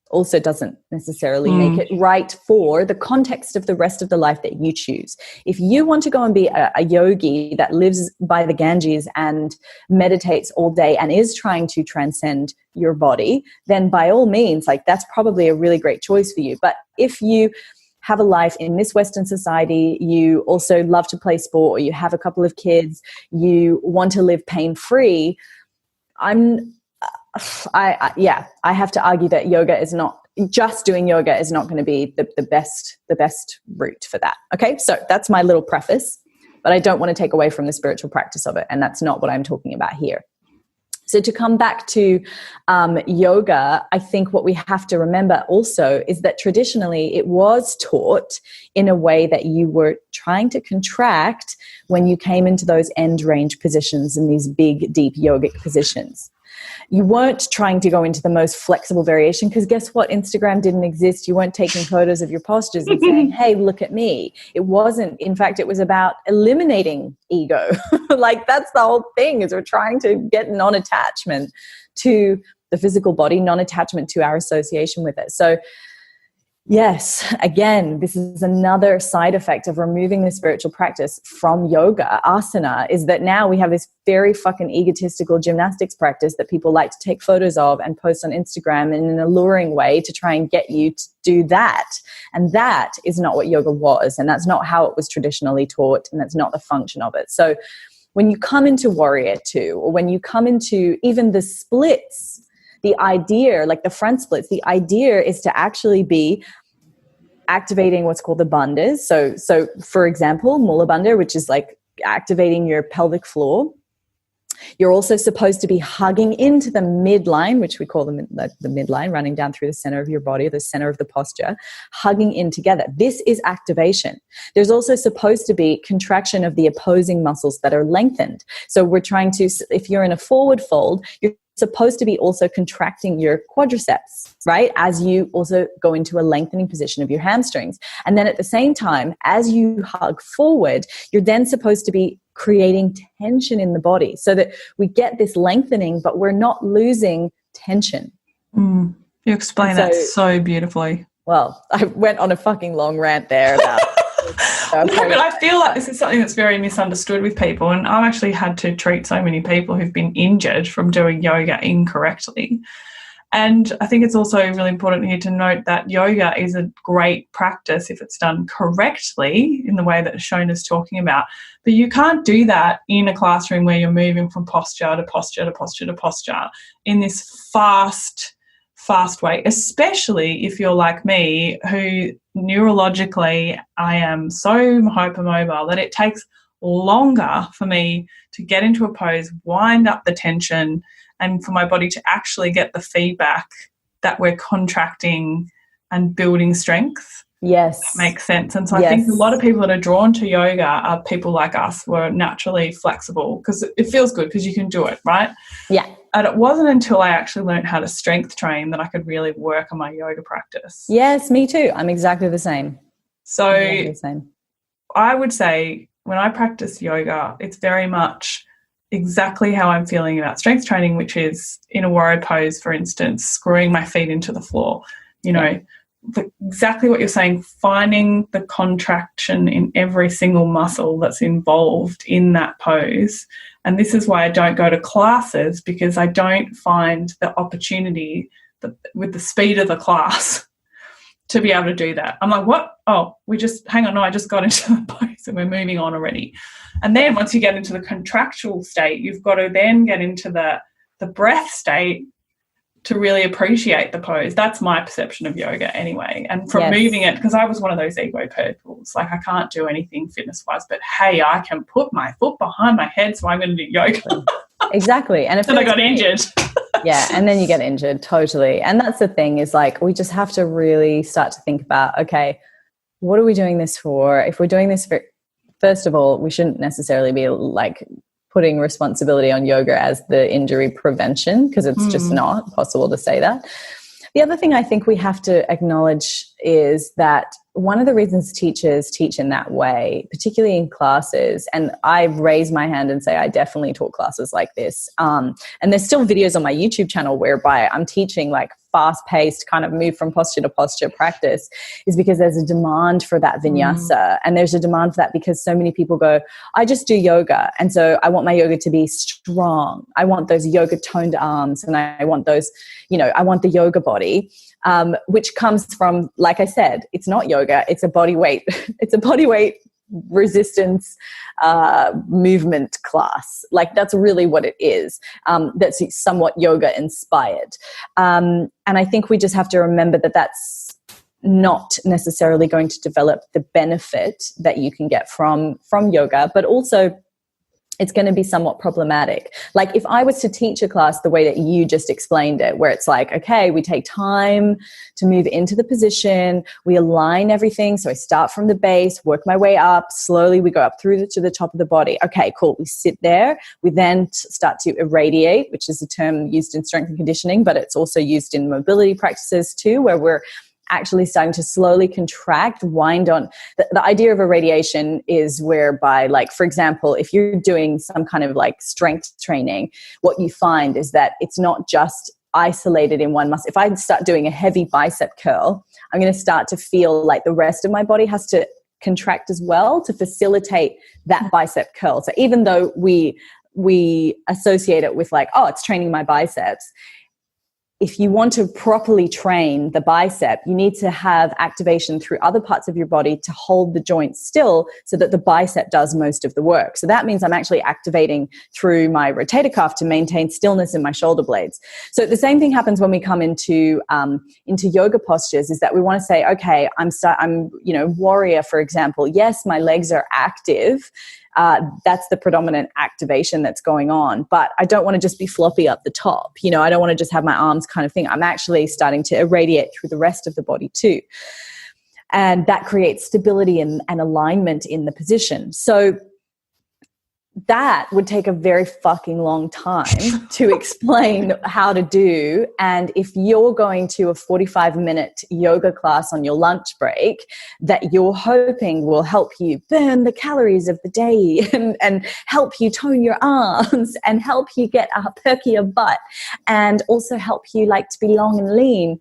also doesn't necessarily make it right for the context of the rest of the life that you choose. If you want to go and be a yogi that lives by the Ganges and meditates all day and is trying to transcend your body, then by all means, like, that's probably a really great choice for you. But if you have a life in this Western society, you also love to play sport, or you have a couple of kids, you want to live pain-free, I have to argue that yoga is not, just doing yoga is not going to be the best route for that. Okay, so that's my little preface, but I don't want to take away from the spiritual practice of it, and that's not what I'm talking about here. So to come back to yoga, I think what we have to remember also is that traditionally it was taught in a way that you were trying to contract when you came into those end range positions and these big, deep yogic positions. You weren't trying to go into the most flexible variation, because guess what? Instagram didn't exist. You weren't taking photos of your postures and saying, hey, look at me. It wasn't. In fact, it was about eliminating ego. Like, that's the whole thing, is we're trying to get non-attachment to the physical body, non-attachment to our association with it. So yes, again, this is another side effect of removing the spiritual practice from yoga, asana, is that now we have this very fucking egotistical gymnastics practice that people like to take photos of and post on Instagram in an alluring way to try and get you to do that. And that is not what yoga was, and that's not how it was traditionally taught, and that's not the function of it. So when you come into Warrior 2, or when you come into even the splits, the idea, like the front splits, the idea is to actually be activating what's called the bandhas. So for example, mula bandha, which is like activating your pelvic floor. You're also supposed to be hugging into the midline, which we call the midline, running down through the center of your body, the center of the posture, hugging in together. This is activation. There's also supposed to be contraction of the opposing muscles that are lengthened. So we're trying to, if you're in a forward fold, you're supposed to be also contracting your quadriceps, right? As you also go into a lengthening position of your hamstrings. And then at the same time, as you hug forward, you're then supposed to be creating tension in the body so that we get this lengthening, but we're not losing tension. You explain that so beautifully. Well, I went on a fucking long rant there about no, but I feel like this is something that's very misunderstood with people, and I've actually had to treat so many people who've been injured from doing yoga incorrectly. And I think it's also really important here to note that yoga is a great practice if it's done correctly in the way that Shona's talking about. But you can't do that in a classroom where you're moving from posture to posture to posture to posture in this fast way, especially if you're like me, who neurologically I am so hypermobile that it takes longer for me to get into a pose, wind up the tension, and for my body to actually get the feedback that we're contracting and building strength. Yes. That makes sense. And so I think a lot of people that are drawn to yoga are people like us who are naturally flexible because it feels good because you can do it, right? Yeah. And it wasn't until I actually learned how to strength train that I could really work on my yoga practice. Yes, me too. I'm exactly the same. So I would say when I practice yoga, it's very much exactly how I'm feeling about strength training, which is in a warrior pose, for instance, screwing my feet into the floor, exactly what you're saying, finding the contraction in every single muscle that's involved in that pose. And this is why I don't go to classes, because I don't find the opportunity with the speed of the class to be able to do that. I'm like, what? Oh, I just got into the pose and we're moving on already. And then once you get into the contractual state, you've got to then get into the breath state to really appreciate the pose. That's my perception of yoga anyway. And from moving it, because I was one of those ego peoples, like I can't do anything fitness-wise, but hey, I can put my foot behind my head, so I'm going to do yoga. Exactly. And I got injured. Yeah, and then you get injured, totally. And that's the thing is like we just have to really start to think about, okay, what are we doing this for? If we're doing this for, first of all, we shouldn't necessarily be like putting responsibility on yoga as the injury prevention, because it's just not possible to say that. The other thing I think we have to acknowledge is that one of the reasons teachers teach in that way, particularly in classes, and I raise my hand and say I definitely taught classes like this, and there's still videos on my YouTube channel whereby I'm teaching like fast-paced kind of move from posture to posture practice, is because there's a demand for that vinyasa. And there's a demand for that because so many people go, I just do yoga, and so I want my yoga to be strong. I want those yoga toned arms, and I want those, I want the yoga body, which comes from, like I said, it's not yoga, it's a body weight. It's a body weight resistance movement class. Like that's really what it is. That's somewhat yoga inspired. And I think we just have to remember that that's not necessarily going to develop the benefit that you can get from yoga, but also it's going to be somewhat problematic. Like if I was to teach a class the way that you just explained it, where it's like, okay, we take time to move into the position, we align everything. So I start from the base, work my way up, slowly we go up through to the top of the body. Okay, cool. We sit there. We then start to irradiate, which is a term used in strength and conditioning, but it's also used in mobility practices too, where we're actually starting to slowly contract, wind on. The idea of irradiation is whereby, like, for example, if you're doing some kind of like strength training, what you find is that it's not just isolated in one muscle. If I start doing a heavy bicep curl, I'm going to start to feel like the rest of my body has to contract as well to facilitate that bicep curl. So even though we associate it with like, oh, it's training my biceps, if you want to properly train the bicep, you need to have activation through other parts of your body to hold the joint still so that the bicep does most of the work. So that means I'm actually activating through my rotator cuff to maintain stillness in my shoulder blades. So the same thing happens when we come into yoga postures, is that we want to say, okay, I'm warrior, for example. Yes, my legs are active. That's the predominant activation that's going on. But I don't want to just be floppy up the top. I don't want to just have my arms kind of thing. I'm actually starting to irradiate through the rest of the body too. And that creates stability and alignment in the position. So that would take a very fucking long time to explain how to do. And if you're going to a 45-minute yoga class on your lunch break that you're hoping will help you burn the calories of the day and help you tone your arms and help you get a perkier butt and also help you to be long and lean,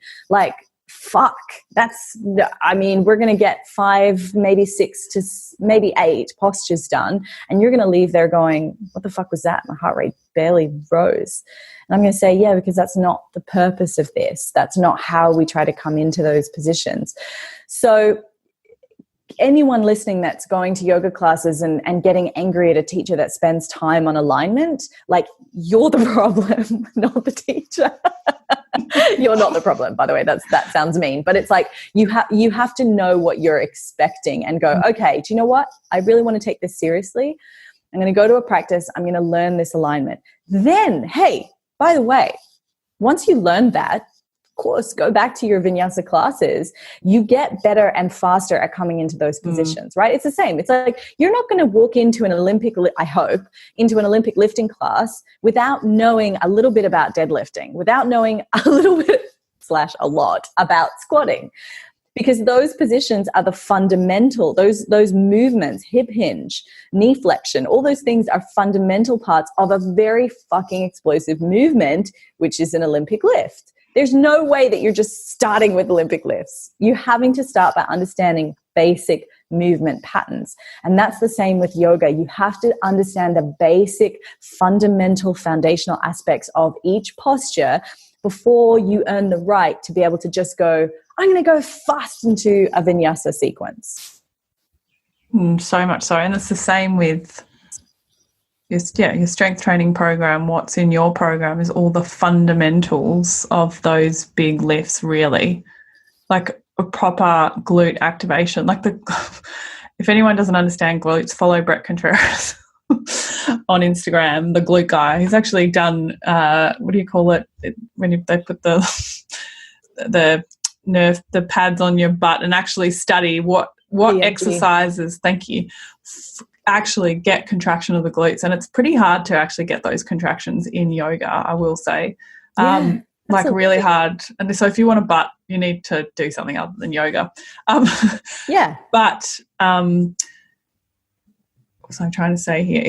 fuck, we're going to get 5, maybe 6 to maybe 8 postures done. And you're going to leave there going, what the fuck was that? My heart rate barely rose. And I'm going to say, yeah, because that's not the purpose of this. That's not how we try to come into those positions. So anyone listening that's going to yoga classes and getting angry at a teacher that spends time on alignment, you're the problem, not the teacher. You're not the problem, by the way. That sounds mean, but it's you have to know what you're expecting and go, okay, do you know what? I really want to take this seriously. I'm going to go to a practice. I'm going to learn this alignment. Then, hey, by the way, once you learn that, of course, go back to your vinyasa classes. You get better and faster at coming into those positions, right? It's the same. It's you're not going to walk into an Olympic, I hope, into an Olympic lifting class without knowing a little bit about deadlifting, without knowing a little bit / a lot about squatting. Because those positions are the fundamental, those movements, hip hinge, knee flexion, all those things are fundamental parts of a very fucking explosive movement, which is an Olympic lift. There's no way that you're just starting with Olympic lifts. You're having to start by understanding basic movement patterns. And that's the same with yoga. You have to understand the basic, fundamental, foundational aspects of each posture before you earn the right to be able to just go, I'm going to go fast into a vinyasa sequence. So much so. And it's the same with your strength training program. What's in your program is all the fundamentals of those big lifts, really. Like a proper glute activation. If anyone doesn't understand glutes, follow Brett Contreras on Instagram, the glute guy. He's actually done, what do you call it, when they put the pads on your butt and actually study what exercises, thank you, actually get contraction of the glutes. And it's pretty hard to actually get those contractions in yoga, I will say. Really hard. And so if you want a butt, you need to do something other than yoga. But what was I trying to say here?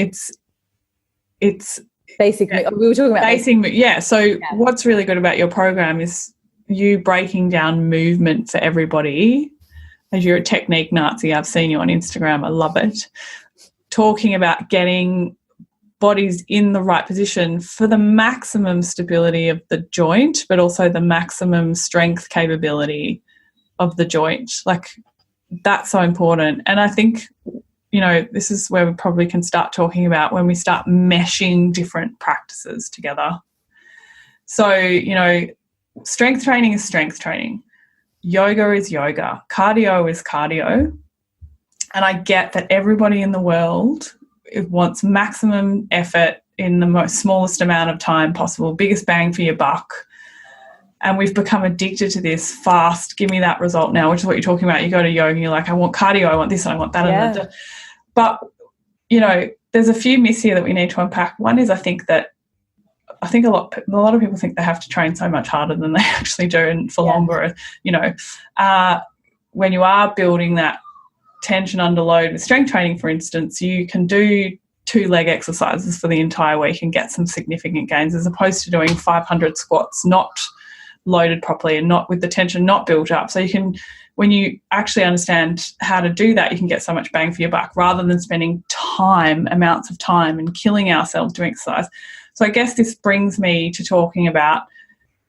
It's basically, we were talking about basic. Yeah. So what's really good about your program is you breaking down movement for everybody. As you're a technique Nazi, I've seen you on Instagram. I love it. Talking about getting bodies in the right position for the maximum stability of the joint, but also the maximum strength capability of the joint. That's so important. And I think, this is where we probably can start talking about when we start meshing different practices together. So, strength training is strength training. Yoga is yoga. Cardio is cardio. And I get that everybody in the world wants maximum effort in the smallest amount of time possible, biggest bang for your buck. And we've become addicted to this fast, give me that result now, which is what you're talking about. You go to yoga and you're like, I want cardio, I want this, and I want that. Yeah. But, there's a few myths here that we need to unpack. One is I think a lot of people think they have to train so much harder than they actually do and for longer, when you are building that tension under load with strength training, for instance, you can do 2 leg exercises for the entire week and get some significant gains, as opposed to doing 500 squats not loaded properly and not with the tension not built up. So you can, when you actually understand how to do that, you can get so much bang for your buck rather than spending amounts of time and killing ourselves doing exercise. So I guess this brings me to talking about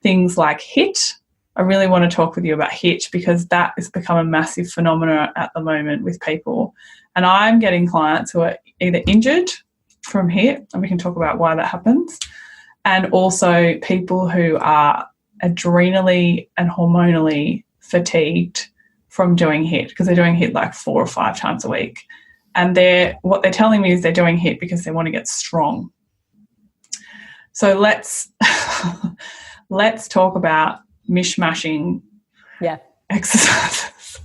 things like HIIT. I really want to talk with you about HIIT because that has become a massive phenomenon at the moment with people. And I'm getting clients who are either injured from HIIT, and we can talk about why that happens, and also people who are adrenally and hormonally fatigued from doing HIIT because they're doing HIIT like 4 or 5 times a week. And what they're telling me is they're doing HIIT because they want to get strong. So let's talk about mishmashing exercises.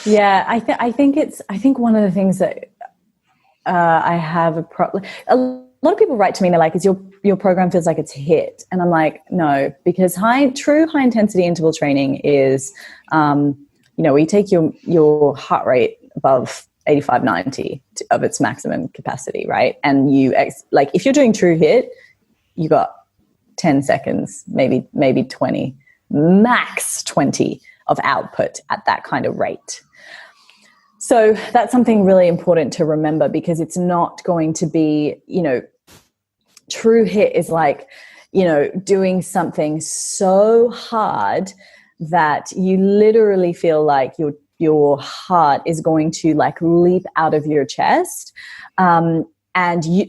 Yeah, I think one of the things that I have a problem. A lot of people write to me and they're like, "Is your program feels like it's HIIT?" And I'm like, no, because true high intensity interval training is, we take your heart rate above 85, 90 of its maximum capacity, right? And if you're doing true HIIT, you got 10 seconds, maybe 20, max 20 of output at that kind of rate. So that's something really important to remember, because it's not going to be, true HIIT is like, doing something so hard that you literally feel like your heart is going to like leap out of your chest. And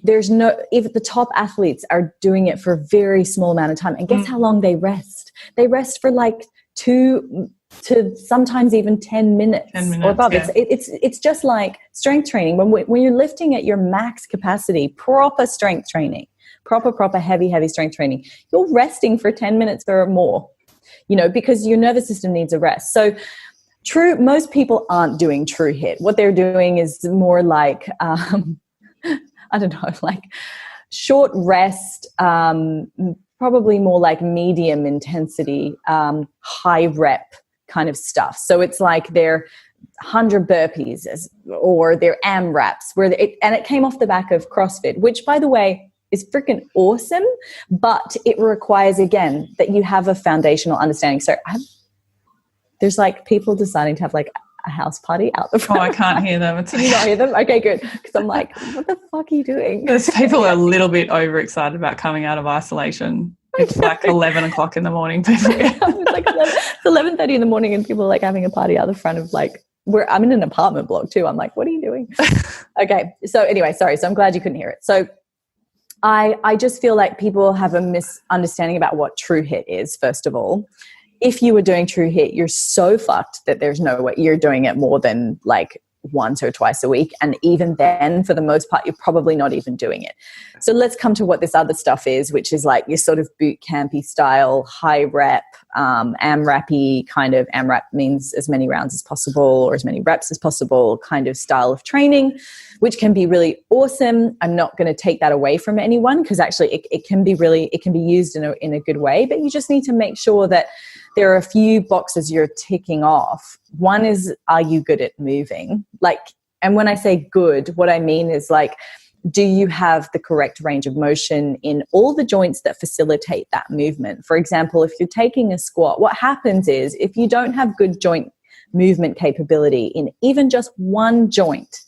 there's even the top athletes are doing it for a very small amount of time. And guess how long they rest? They rest for like 2 to sometimes even 10 minutes, or above. Yeah. It's just like strength training. When you're lifting at your max capacity, proper strength training, proper heavy strength training, you're resting for 10 minutes or more, because your nervous system needs a rest. So most people aren't doing true HIIT. What they're doing is more like, I don't know, like short rest, probably more like medium intensity, high rep kind of stuff. So it's like their 100 burpees or their AMRAPs, and it came off the back of CrossFit, which, by the way, is freaking awesome, but it requires, again, that you have a foundational understanding. So there's like people deciding to have like a house party out the front. Oh, I can't hear them. Can you not hear them? Okay, good. Because I'm like, what the fuck are you doing? There's people a little bit overexcited about coming out of isolation. It's like 11 o'clock in the morning. People. It's like 11:30 in the morning, and people are like having a party out the front of like I'm in an apartment block too. I'm like, what are you doing? Okay. So anyway, sorry. So I'm glad you couldn't hear it. So I just feel like people have a misunderstanding about what true HIIT is, first of all. If you were doing true HIIT, you're so fucked that there's no way you're doing it more than like once or twice a week. And even then, for the most part, you're probably not even doing it. So let's come to what this other stuff is, which is like your sort of boot campy style, high rep, AMRAP-y kind of. AMRAP means as many rounds as possible or as many reps as possible kind of style of training, which can be really awesome. I'm not going to take that away from anyone, because actually it can be used in a good way, but you just need to make sure that there are a few boxes you're ticking off. One is, are you good at moving? And when I say good, what I mean is like, do you have the correct range of motion in all the joints that facilitate that movement? For example, if you're taking a squat, what happens is if you don't have good joint movement capability in even just one joint,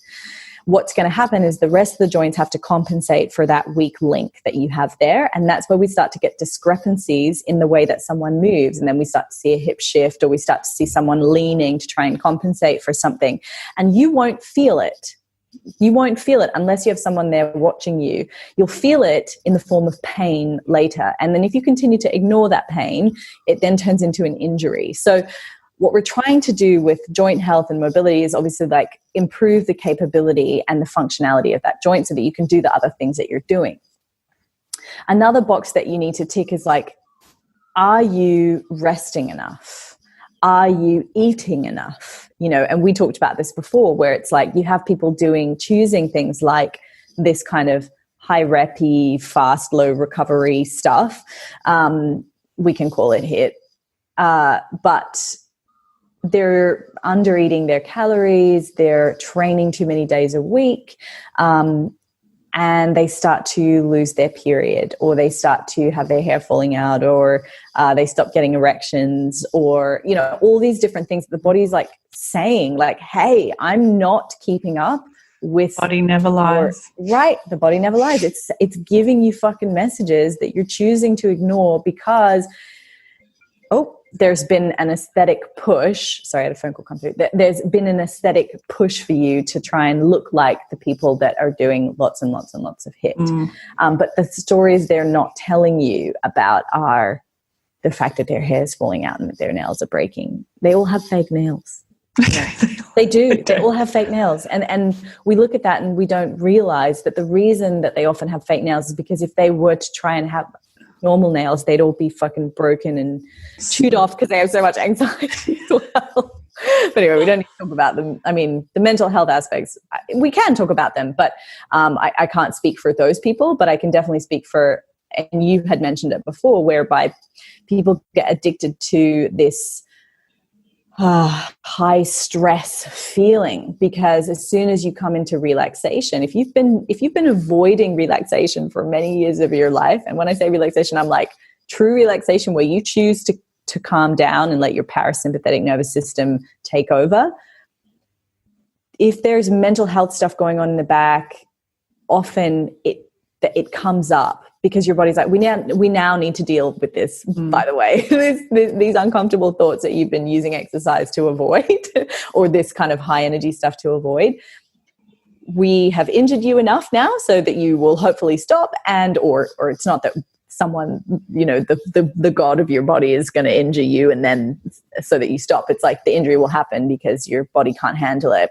what's going to happen is the rest of the joints have to compensate for that weak link that you have there. And that's where we start to get discrepancies in the way that someone moves. And then we start to see a hip shift, or we start to see someone leaning to try and compensate for something. And you won't feel it. You won't feel it unless you have someone there watching you. You'll feel it in the form of pain later. And then if you continue to ignore that pain, it then turns into an injury. So what we're trying to do with joint health and mobility is obviously like improve the capability and the functionality of that joint so that you can do the other things that you're doing. Another box that you need to tick is like, are you resting enough? Are you eating enough? And we talked about this before, where it's like you have people choosing things like this kind of high rep-y, fast, low recovery stuff. We can call it HIIT. But they're under eating their calories, they're training too many days a week, and they start to lose their period, or they start to have their hair falling out, or they stop getting erections, or, all these different things. The body's like saying like, hey, I'm not keeping up with. Body never lies. Right. The body never lies. It's giving you fucking messages that you're choosing to ignore because there's been an aesthetic push. Sorry, I had a phone call come through. There's been an aesthetic push for you to try and look like the people that are doing lots and lots and lots of HIIT. But the stories they're not telling you about are the fact that their hair is falling out and that their nails are breaking. They all have fake nails. They do. They all have fake nails. And we look at that and we don't realize that the reason that they often have fake nails is because if they were to try and have normal nails, they'd all be fucking broken and chewed off because they have so much anxiety as well. But anyway, we don't need to talk about them. I mean, the mental health aspects, we can talk about them, but I can't speak for those people, but I can definitely speak for, and you had mentioned it before, whereby people get addicted to this high stress feeling, because as soon as you come into relaxation, if you've been avoiding relaxation for many years of your life, and when I say relaxation, I'm like true relaxation where you choose to calm down and let your parasympathetic nervous system take over. If there's mental health stuff going on in the back, often it comes up because your body's like, we now need to deal with this, by the way. These uncomfortable thoughts that you've been using exercise to avoid or this kind of high energy stuff to avoid. We have injured you enough now so that you will hopefully stop, and or it's not that someone, the god of your body is going to injure you and then so that you stop. It's like the injury will happen because your body can't handle it.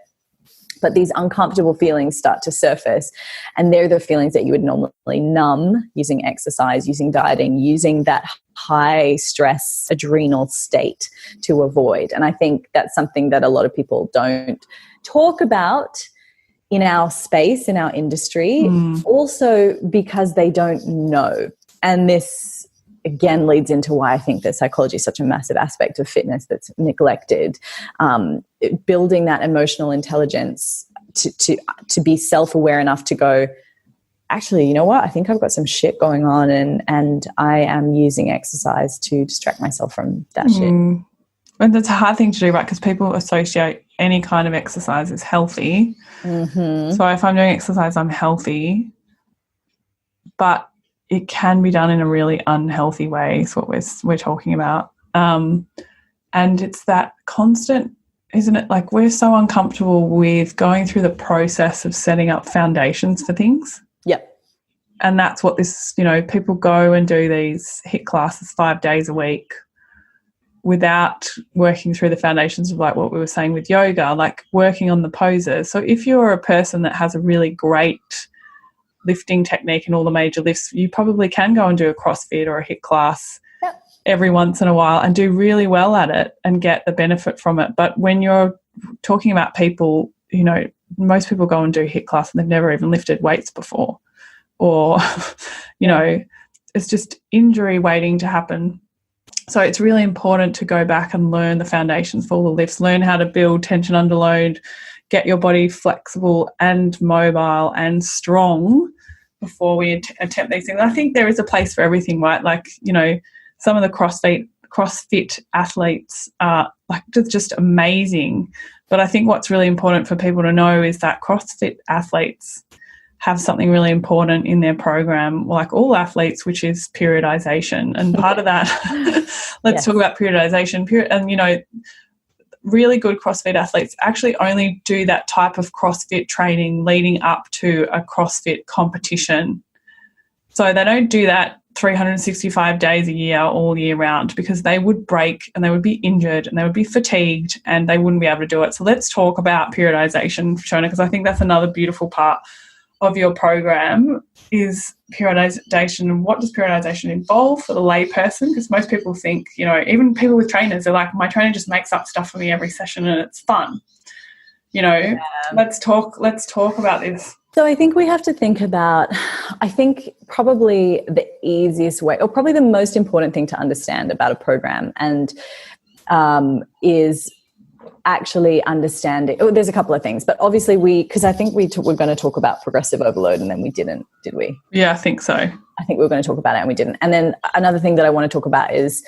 But these uncomfortable feelings start to surface, and they're the feelings that you would normally numb using exercise, using dieting, using that high stress adrenal state to avoid. And I think that's something that a lot of people don't talk about in our space, in our industry, also because they don't know. And this again leads into why I think that psychology is such a massive aspect of fitness that's neglected. Building that emotional intelligence to be self-aware enough to go, actually, you know what? I think I've got some shit going on, and I am using exercise to distract myself from that shit. And that's a hard thing to do, right? Because people associate any kind of exercise as healthy. So if I'm doing exercise, I'm healthy, but it can be done in a really unhealthy way is what we're talking about. And it's that constant, isn't it? Like, we're so uncomfortable with going through the process of setting up foundations for things. Yep. And that's what this, people go and do these HIIT classes 5 days a week without working through the foundations of, like what we were saying with yoga, like working on the poses. So if you're a person that has a really great lifting technique and all the major lifts, you probably can go and do a CrossFit or a HIIT class every once in a while and do really well at it and get the benefit from it. But when you're talking about people, most people go and do HIIT class and they've never even lifted weights before, or, it's just injury waiting to happen. So it's really important to go back and learn the foundations for all the lifts, learn how to build tension under load, get your body flexible and mobile and strong before we attempt these things. I think there is a place for everything, right? Like, some of the CrossFit athletes are like just amazing. But I think what's really important for people to know is that CrossFit athletes have something really important in their program, like all athletes, which is periodization. And part of that, let's talk about periodization. And, really good CrossFit athletes actually only do that type of CrossFit training leading up to a CrossFit competition. So they don't do that 365 days a year, all year round, because they would break and they would be injured and they would be fatigued and they wouldn't be able to do it. So let's talk about periodization, Shona, because I think that's another beautiful part of your program is periodization. And what does periodization involve for the layperson? Because most people think, even people with trainers, they're like, my trainer just makes up stuff for me every session and it's fun. Let's talk about this. So I think we have to think about, probably the easiest way, or probably the most important thing to understand about a program and is actually understanding. Oh, there's a couple of things, but obviously because I think we're going to talk about progressive overload and then we didn't, did we? Yeah, I think so. I think we were going to talk about it and we didn't. And then another thing that I want to talk about is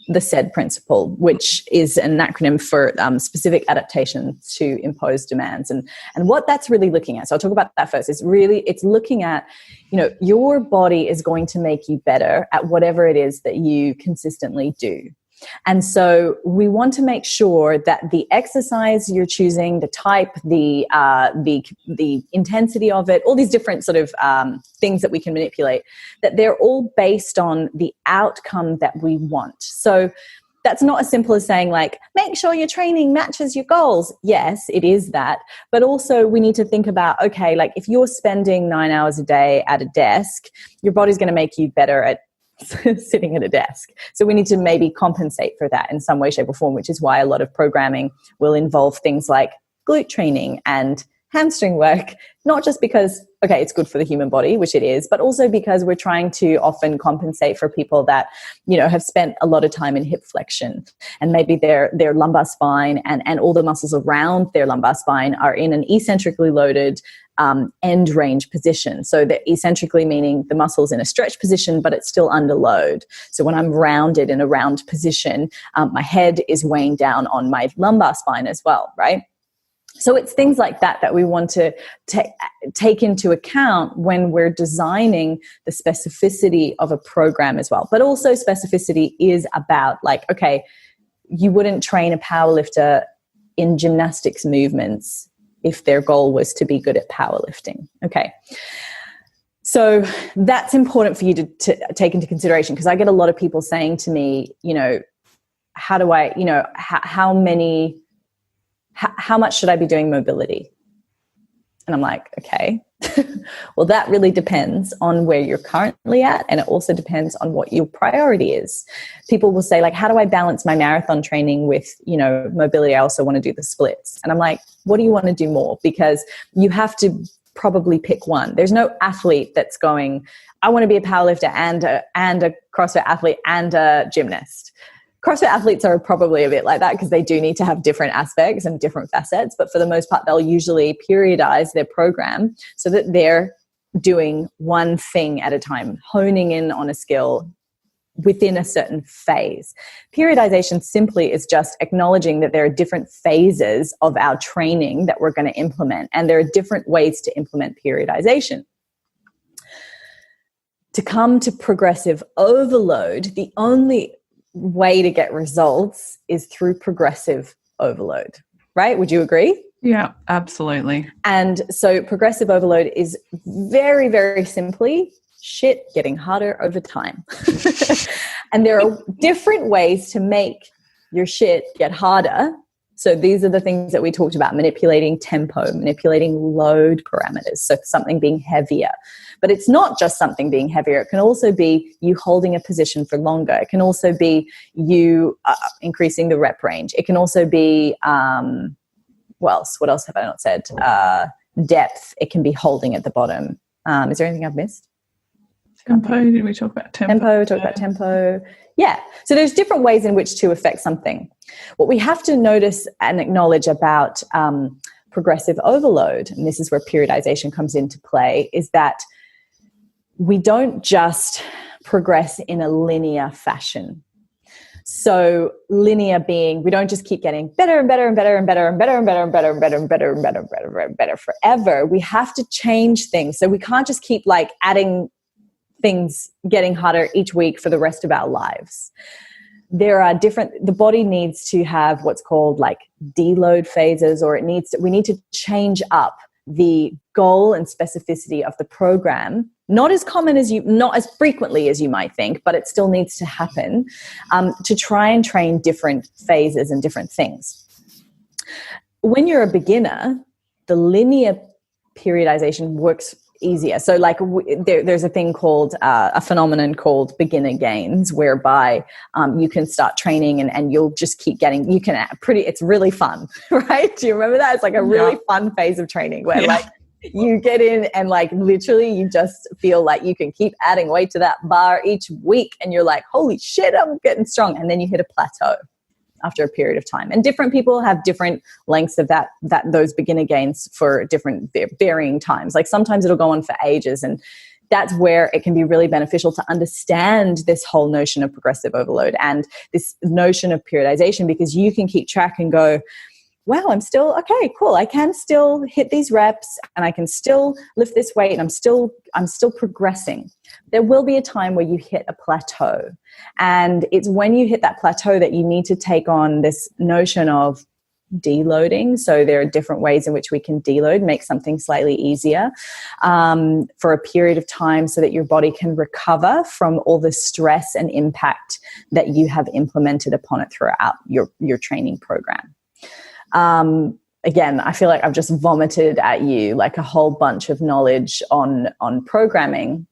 the SAID principle, which is an acronym for specific adaptation to imposed demands. And what that's really looking at, so I'll talk about that first, it's looking at, your body is going to make you better at whatever it is that you consistently do. And so we want to make sure that the exercise you're choosing, the type, the intensity of it, all these different sort of things that we can manipulate, that they're all based on the outcome that we want. So that's not as simple as saying like, make sure your training matches your goals. Yes, it is that. But also we need to think about, okay, like if you're spending 9 hours a day at a desk, your body's going to make you better at sitting at a desk. So we need to maybe compensate for that in some way, shape or form, which is why a lot of programming will involve things like glute training and hamstring work, not just because, okay, it's good for the human body, which it is, but also because we're trying to often compensate for people that, have spent a lot of time in hip flexion, and maybe their lumbar spine and all the muscles around their lumbar spine are in an eccentrically loaded end range position. So the eccentrically meaning the muscle's in a stretch position, but it's still under load. So when I'm rounded in a round position, my head is weighing down on my lumbar spine as well, right? So it's things like that we want to take into account when we're designing the specificity of a program as well. But also specificity is about like, okay, you wouldn't train a powerlifter in gymnastics movements if their goal was to be good at powerlifting. Okay. So that's important for you to take into consideration, because I get a lot of people saying to me, how do I, how much should I be doing mobility? And I'm like, okay, well, that really depends on where you're currently at. And it also depends on what your priority is. People will say like, how do I balance my marathon training with, mobility? I also want to do the splits. And I'm like, what do you want to do more? Because you have to probably pick one. There's no athlete that's going, I want to be a powerlifter and a CrossFit athlete and a gymnast. CrossFit athletes are probably a bit like that because they do need to have different aspects and different facets, but for the most part, they'll usually periodize their program so that they're doing one thing at a time, honing in on a skill within a certain phase. Periodization simply is just acknowledging that there are different phases of our training that we're going to implement, and there are different ways to implement periodization. To come to progressive overload, the only way to get results is through progressive overload, right? Would you agree? Yeah, absolutely. And so progressive overload is very, very simply shit getting harder over time. And there are different ways to make your shit get harder. So these are the things that we talked about: manipulating tempo, manipulating load parameters, so something being heavier. But it's not just something being heavier. It can also be you holding a position for longer. It can also be you increasing the rep range. It can also be, what else have I not said? Depth. It can be holding at the bottom. Is there anything I've missed? Tempo. Did we talk about tempo? Talk about tempo. Yeah. So there's different ways in which to affect something. What we have to notice and acknowledge about progressive overload, and this is where periodization comes into play, is that we don't just progress in a linear fashion. So linear being, we don't just keep getting better and better and better and better and better and better and better and better and better and better and better and better forever. We have to change things. So we can't just keep like adding things getting harder each week for the rest of our lives. There are the body needs to have what's called like deload phases, or we need to change up the goal and specificity of the program. Not as frequently as you might think, but it still needs to happen to try and train different phases and different things. When you're a beginner, the linear periodization works easier. So like there's a thing called a phenomenon called beginner gains, whereby you can start training and you'll just keep getting, it's really fun, right? Do you remember that? It's like a really fun phase of training where like you get in and like literally you just feel like you can keep adding weight to that bar each week and you're like, holy shit, I'm getting strong. And then you hit a plateau after a period of time. And different people have different lengths of those beginner gains for different varying times. Like sometimes it'll go on for ages, and that's where it can be really beneficial to understand this whole notion of progressive overload and this notion of periodization, because you can keep track and go, wow, I'm still okay, cool. I can still hit these reps and I can still lift this weight and I'm still progressing. There will be a time where you hit a plateau. And it's when you hit that plateau that you need to take on this notion of deloading. So there are different ways in which we can deload, make something slightly easier for a period of time so that your body can recover from all the stress and impact that you have implemented upon it throughout your training program. Again, I feel like I've just vomited at you like a whole bunch of knowledge on programming.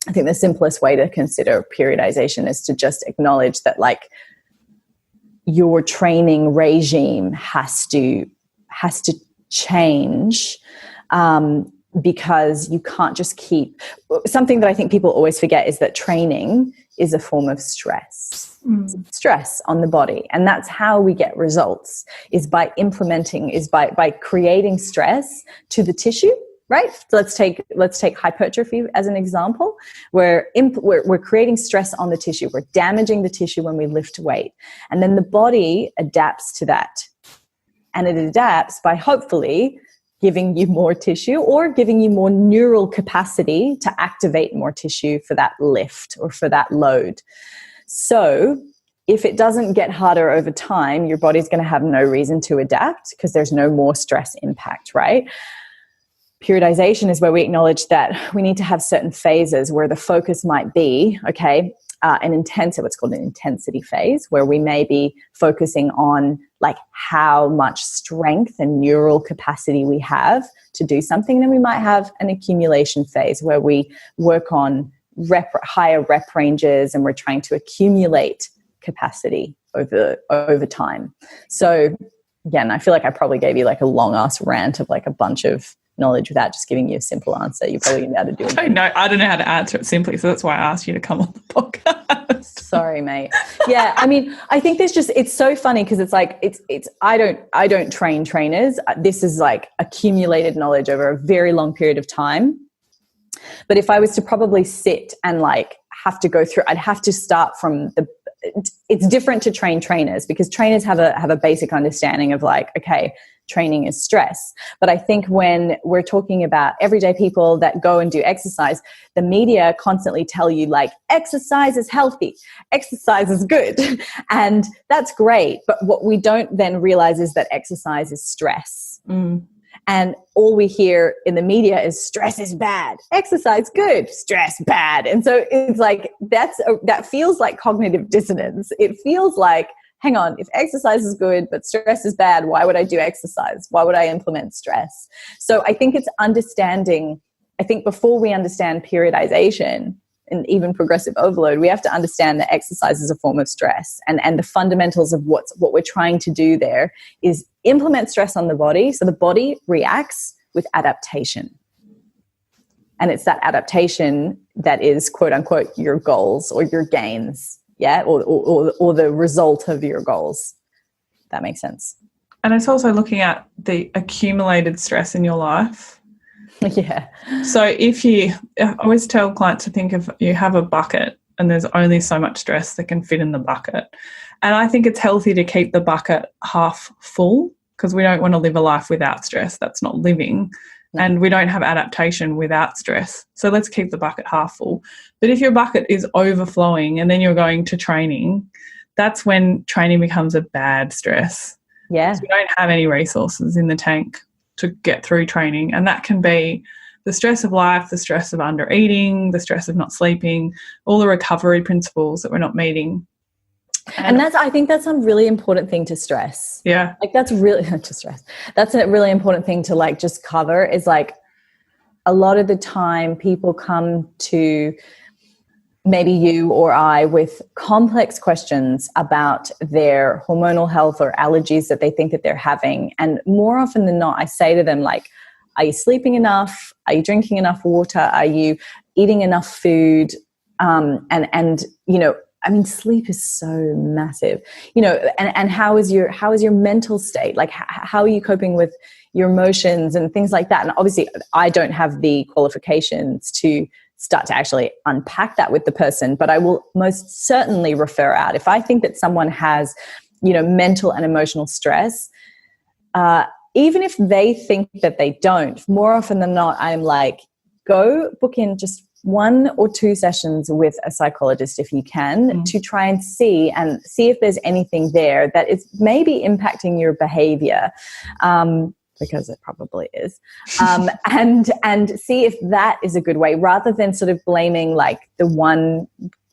I think the simplest way to consider periodization is to just acknowledge that like your training regime has to change, because you can't just keep something that I think people always forget is that training is a form of stress. Stress on the body, and that's how we get results, is by creating stress to the tissue, right? So let's take hypertrophy as an example, where we're creating stress on the tissue, we're damaging the tissue when we lift weight, and then the body adapts to that, and it adapts by hopefully giving you more tissue or giving you more neural capacity to activate more tissue for that lift or for that load. So if it doesn't get harder over time, your body's going to have no reason to adapt because there's no more stress impact, right? Periodization is where we acknowledge that we need to have certain phases where the focus might be, what's called an intensity phase, where we may be focusing on like how much strength and neural capacity we have to do something. Then we might have an accumulation phase where we work on higher rep ranges and we're trying to accumulate capacity over time. So again, I feel like I probably gave you like a long ass rant of like a bunch of knowledge without just giving you a simple answer. You're probably going to be able to do it. I don't know how to answer it simply, so that's why I asked you to come on the podcast. Sorry, mate. Yeah, I mean, I think it's so funny because it's like I don't train trainers. This is like accumulated knowledge over a very long period of time. But if I was to probably sit and like have to go through, I'd have to start from it's different to train trainers, because trainers have a basic understanding of like, okay, training is stress. But I think when we're talking about everyday people that go and do exercise, the media constantly tell you like exercise is healthy, exercise is good. And that's great. But what we don't then realize is that exercise is stress. And all we hear in the media is stress is bad, exercise good, stress bad. And so it's like, that feels like cognitive dissonance. It feels like, hang on, if exercise is good, but stress is bad, why would I do exercise? Why would I implement stress? So I think it's understanding, I think before we understand periodization and even progressive overload, we have to understand that exercise is a form of stress. And the fundamentals of what we're trying to do there is implement stress on the body. So the body reacts with adaptation. And it's that adaptation that is, quote unquote, your goals or your gains. Yeah, or the result of your goals. That makes sense. And it's also looking at the accumulated stress in your life. Yeah. So I always tell clients to think of, you have a bucket and there's only so much stress that can fit in the bucket. And I think it's healthy to keep the bucket half full, because we don't want to live a life without stress. That's not living. No. And we don't have adaptation without stress. So let's keep the bucket half full. But if your bucket is overflowing and then you're going to training, that's when training becomes a bad stress. Yeah. So you don't have any resources in the tank to get through training. And that can be the stress of life, the stress of under eating, the stress of not sleeping, all the recovery principles that we're not meeting. And I think that's a really important thing to stress. Yeah. Like that's really, to stress. That's a really important thing to like just cover, is like a lot of the time people come to maybe you or I with complex questions about their hormonal health or allergies that they think that they're having. And more often than not, I say to them like, are you sleeping enough? Are you drinking enough water? Are you eating enough food? And you know, I mean, sleep is so massive, you know, and how is your mental state? Like, how are you coping with your emotions and things like that? And obviously I don't have the qualifications to start to actually unpack that with the person. But I will most certainly refer out. If I think that someone has, mental and emotional stress, even if they think that they don't, more often than not, I'm like, go book in just 1 or 2 sessions with a psychologist if you can, to try and see if there's anything there that is maybe impacting your behavior, because it probably is, and see if that is a good way, rather than sort of blaming like the one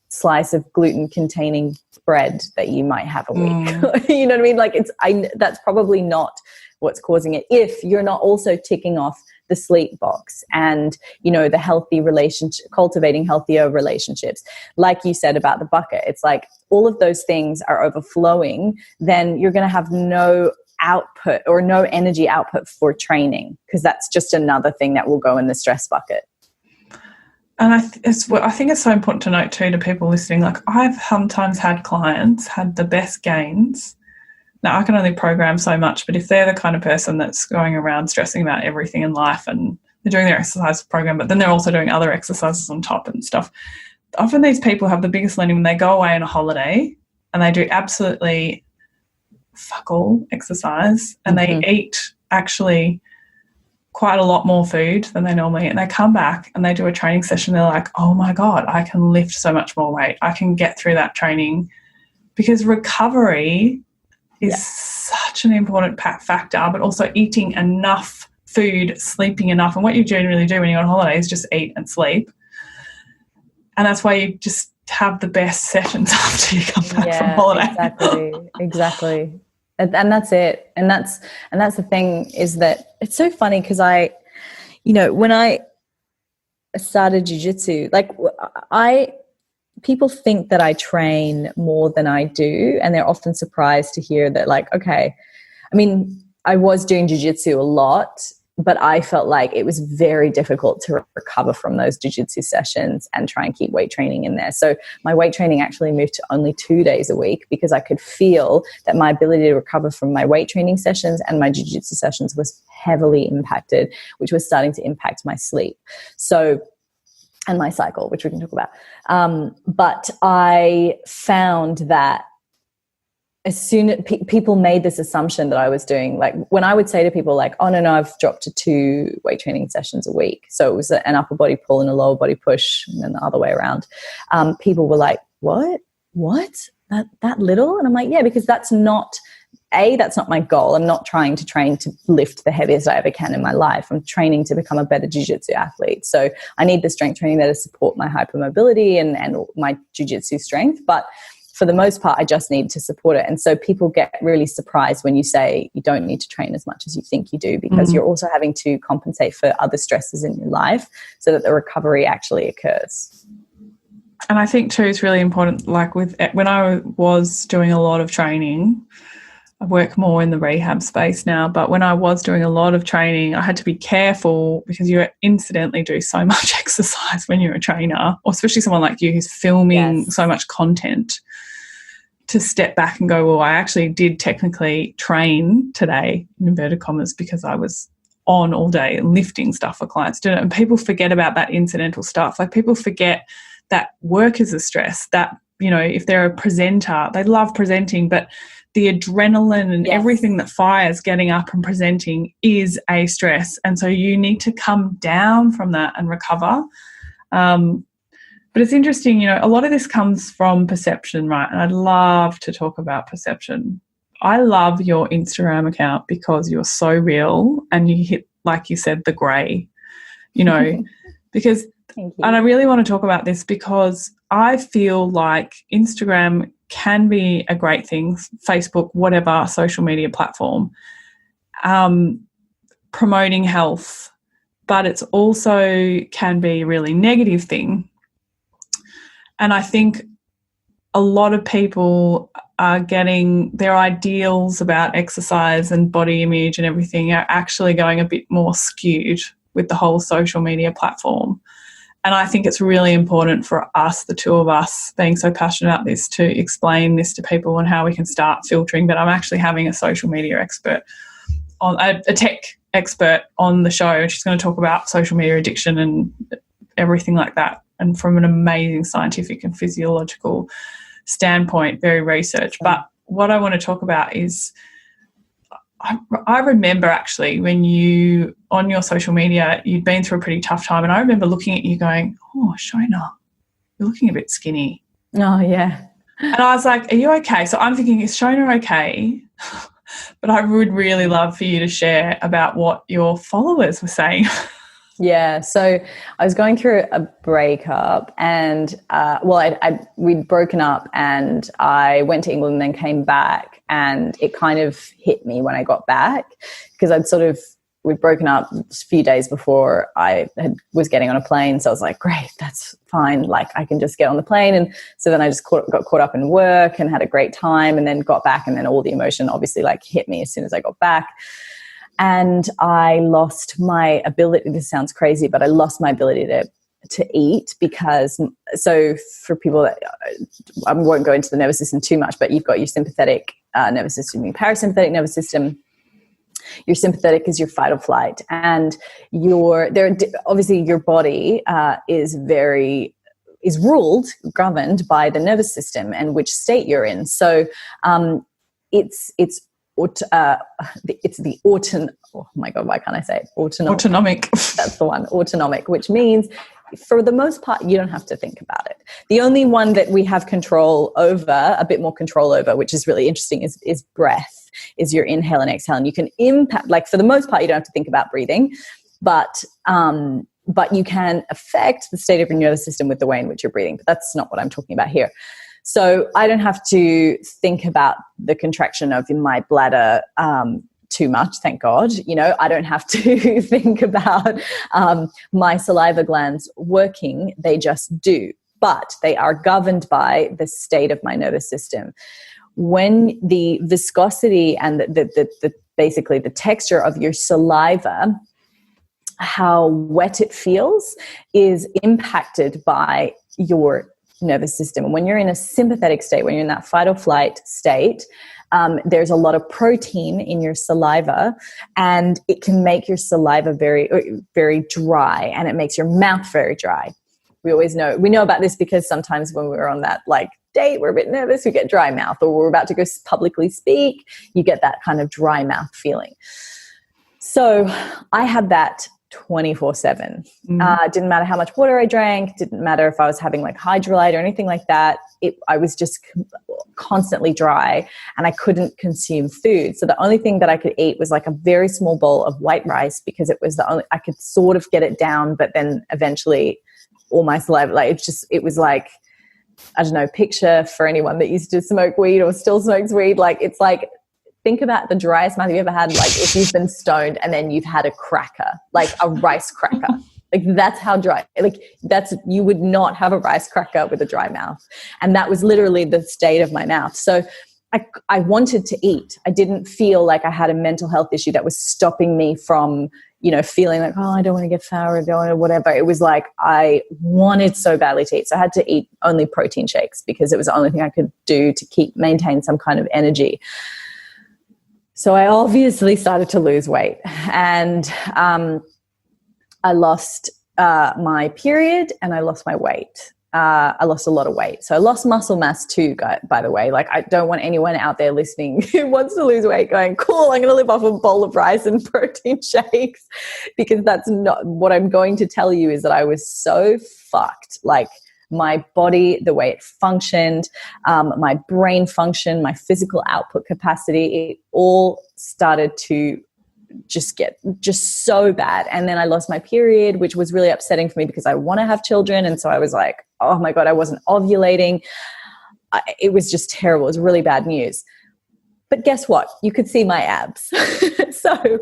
slice of gluten-containing bread that you might have a week. You know what I mean? Like that's probably not what's causing it, if you're not also ticking off the sleep box and, the healthy relationship, cultivating healthier relationships. Like you said about the bucket, it's like all of those things are overflowing, then you're going to have no output or no energy output for training, because that's just another thing that will go in the stress bucket. And I think it's so important to note too, to people listening, like I've sometimes had clients had the best gains. Now, I can only program so much, but if they're the kind of person that's going around stressing about everything in life and they're doing their exercise program, but then they're also doing other exercises on top and stuff, often these people have the biggest learning when they go away on a holiday and they do absolutely fuck all exercise, and they eat actually quite a lot more food than they normally eat, and they come back and they do a training session. They're like, oh my God, I can lift so much more weight. I can get through that training, because recovery is such an important factor, but also eating enough food, sleeping enough. And what you generally do when you're on holiday is just eat and sleep. And that's why you just have the best sessions after you come back from holiday. Exactly. And that's it. And that's the thing, is that it's so funny, because when I started jiu-jitsu, like people think that I train more than I do, and they're often surprised to hear that, like, okay, I mean, I was doing jiu-jitsu a lot, but I felt like it was very difficult to recover from those jiu-jitsu sessions and try and keep weight training in there. So my weight training actually moved to only 2 days a week, because I could feel that my ability to recover from my weight training sessions and my jiu-jitsu sessions was heavily impacted, which was starting to impact my sleep. So, and my cycle, which we can talk about. But I found that as soon as people made this assumption that I was doing, like when I would say to people like, oh, no, I've dropped to 2 weight training sessions a week. So it was an upper body pull and a lower body push, and then the other way around. People were like, what? That little? And I'm like, yeah, because that's not my goal. I'm not trying to train to lift the heaviest I ever can in my life. I'm training to become a better jiu-jitsu athlete. So I need the strength training there to support my hypermobility and my jiu-jitsu strength. But for the most part, I just need to support it. And so people get really surprised when you say you don't need to train as much as you think you do, because you're also having to compensate for other stresses in your life so that the recovery actually occurs. And I think too, it's really important, like when I was doing a lot of training, I work more in the rehab space now, but when I was doing a lot of training, I had to be careful, because you incidentally do so much exercise when you're a trainer, or especially someone like you who's filming so much content, to step back and go, well, I actually did technically train today, in inverted commas, because I was on all day lifting stuff for clients doing it. And people forget about that incidental stuff. Like people forget that work is a stress, that, if they're a presenter, they love presenting, but the adrenaline and everything that fires getting up and presenting is a stress. And so you need to come down from that and recover. But it's interesting, a lot of this comes from perception, right? And I'd love to talk about perception. I love your Instagram account because you're so real and you hit, like you said, the grey, because, and I really want to talk about this because I feel like Instagram can be a great thing, Facebook, whatever social media platform, promoting health, but it's also can be a really negative thing. And I think a lot of people are getting their ideals about exercise and body image and everything are actually going a bit more skewed with the whole social media platform. And I think it's really important for us, the two of us, being so passionate about this, to explain this to people and how we can start filtering. But I'm actually having a social media expert, on a tech expert on the show. She's going to talk about social media addiction and everything like that. And from an amazing scientific and physiological standpoint, very researched. But what I want to talk about is I remember actually when you, on your social media, you'd been through a pretty tough time, and I remember looking at you going, oh, Shona, you're looking a bit skinny. Oh, yeah. And I was like, are you okay? So I'm thinking, is Shona okay? But I would really love for you to share about what your followers were saying. Yeah, so I was going through a breakup, and we'd broken up, and I went to England and then came back, and it kind of hit me when I got back, because we'd broken up a few days before was getting on a plane. So I was like, great, that's fine. Like, I can just get on the plane. And so then I just got caught up in work and had a great time, and then got back, and then all the emotion obviously like hit me as soon as I got back. And I lost my ability, this sounds crazy, but I lost my ability to eat, because, so for people that, I won't go into the nervous system too much, but you've got your sympathetic nervous system, your parasympathetic nervous system. Your sympathetic is your fight or flight, and obviously your body is governed by the nervous system and which state you're in. So it's the oh my God, why can't I say it? Autonomic. That's the one, autonomic, which means for the most part, you don't have to think about it. The only one that we have control over, a bit more control over, which is really interesting, is breath, is your inhale and exhale. And you can impact, like for the most part, you don't have to think about breathing, but you can affect the state of your nervous system with the way in which you're breathing. But that's not what I'm talking about here. So I don't have to think about the contraction of my bladder too much, thank God. I don't have to think about my saliva glands working. They just do. But they are governed by the state of my nervous system. When the viscosity and the basically the texture of your saliva, how wet it feels, is impacted by your nervous system. And when you're in a sympathetic state, when you're in that fight or flight state, there's a lot of protein in your saliva, and it can make your saliva very, very dry, and it makes your mouth very dry. We know about this because sometimes when we're on that like date, we're a bit nervous, we get dry mouth, or we're about to go publicly speak, you get that kind of dry mouth feeling. So I had that 24/7. Didn't matter how much water I drank, didn't matter if I was having like hydrolyte or anything like that. I was just constantly dry, and I couldn't consume food. So the only thing that I could eat was like a very small bowl of white rice, because it was the only, I could sort of get it down, but then eventually all my saliva, like it was like, I don't know, picture for anyone that used to smoke weed or still smokes weed, like it's like, think about the driest mouth you ever had, like if you've been stoned and then you've had a cracker, like a rice cracker. Like that's how dry, you would not have a rice cracker with a dry mouth. And that was literally the state of my mouth. So I wanted to eat. I didn't feel like I had a mental health issue that was stopping me from, feeling like, oh, I don't want to get fat or don't want to whatever. It was like I wanted so badly to eat. So I had to eat only protein shakes, because it was the only thing I could do to maintain some kind of energy. So I obviously started to lose weight, and I lost my period, and I lost my weight. I lost a lot of weight. So I lost muscle mass too, by the way. Like, I don't want anyone out there listening who wants to lose weight going, cool, I'm going to live off a bowl of rice and protein shakes, because that's not what I'm going to tell you. Is that I was so fucked. Like, my body, the way it functioned, my brain function, my physical output capacity, it all started to just get so bad. And then I lost my period, which was really upsetting for me, because I want to have children. And so I was like, oh my God, I wasn't ovulating. It was just terrible. It was really bad news. But guess what? You could see my abs. So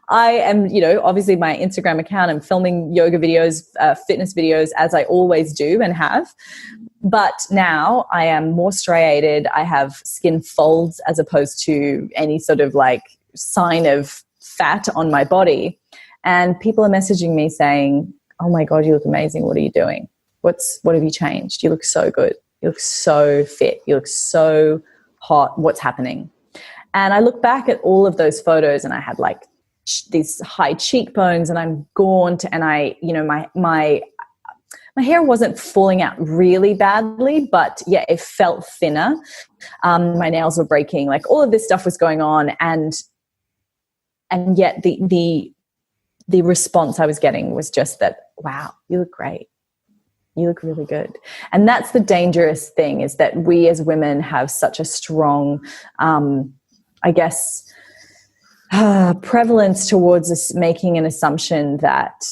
I am, obviously my Instagram account, I'm filming yoga videos, fitness videos, as I always do and have. But now I am more striated. I have skin folds as opposed to any sort of like sign of fat on my body. And people are messaging me saying, oh my God, you look amazing. What are you doing? What have you changed? You look so good. You look so fit. You look so hot. What's happening? And I look back at all of those photos, and I had like these high cheekbones, and I'm gaunt, and my my hair wasn't falling out really badly, but yeah, it felt thinner. My nails were breaking, like all of this stuff was going on. And yet the response I was getting was just that, wow, you look great. You look really good. And that's the dangerous thing, is that we as women have such a strong, I guess, prevalence towards us making an assumption that,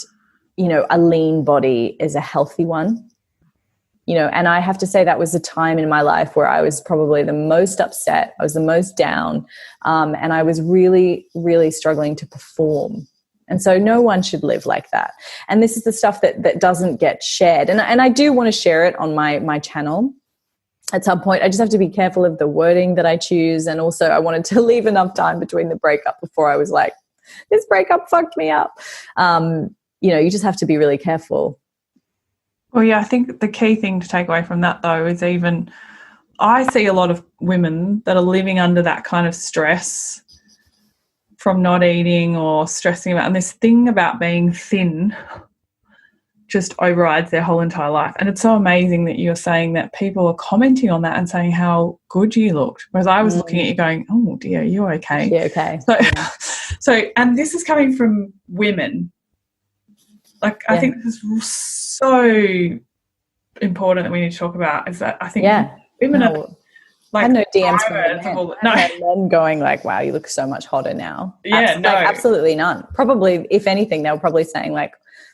you know, a lean body is a healthy one. You know, and I have to say that was a time in my life where I was probably the most upset. I was the most down. And I was really, really struggling to perform. And so no one should live like that. And this is the stuff that doesn't get shared. And I do want to share it on my channel at some point. I just have to be careful of the wording that I choose. And also I wanted to leave enough time between the breakup before I was like, this breakup fucked me up. You know, you just have to be really careful. Well, yeah, I think the key thing to take away from that, though, is even I see a lot of women that are living under that kind of stress from not eating or stressing about, and this thing about being thin just overrides their whole entire life. And it's so amazing that you're saying that people are commenting on that and saying how good you looked, whereas I was looking at you going, oh dear, you're okay. Yeah, okay. So and this is coming from women. Like, I think this is so important that we need to talk about, is that I think women are like, I had no DMs from men. No. I had men going like, wow, you look so much hotter now. Yeah, like, absolutely none. Probably, if anything, they were probably saying like,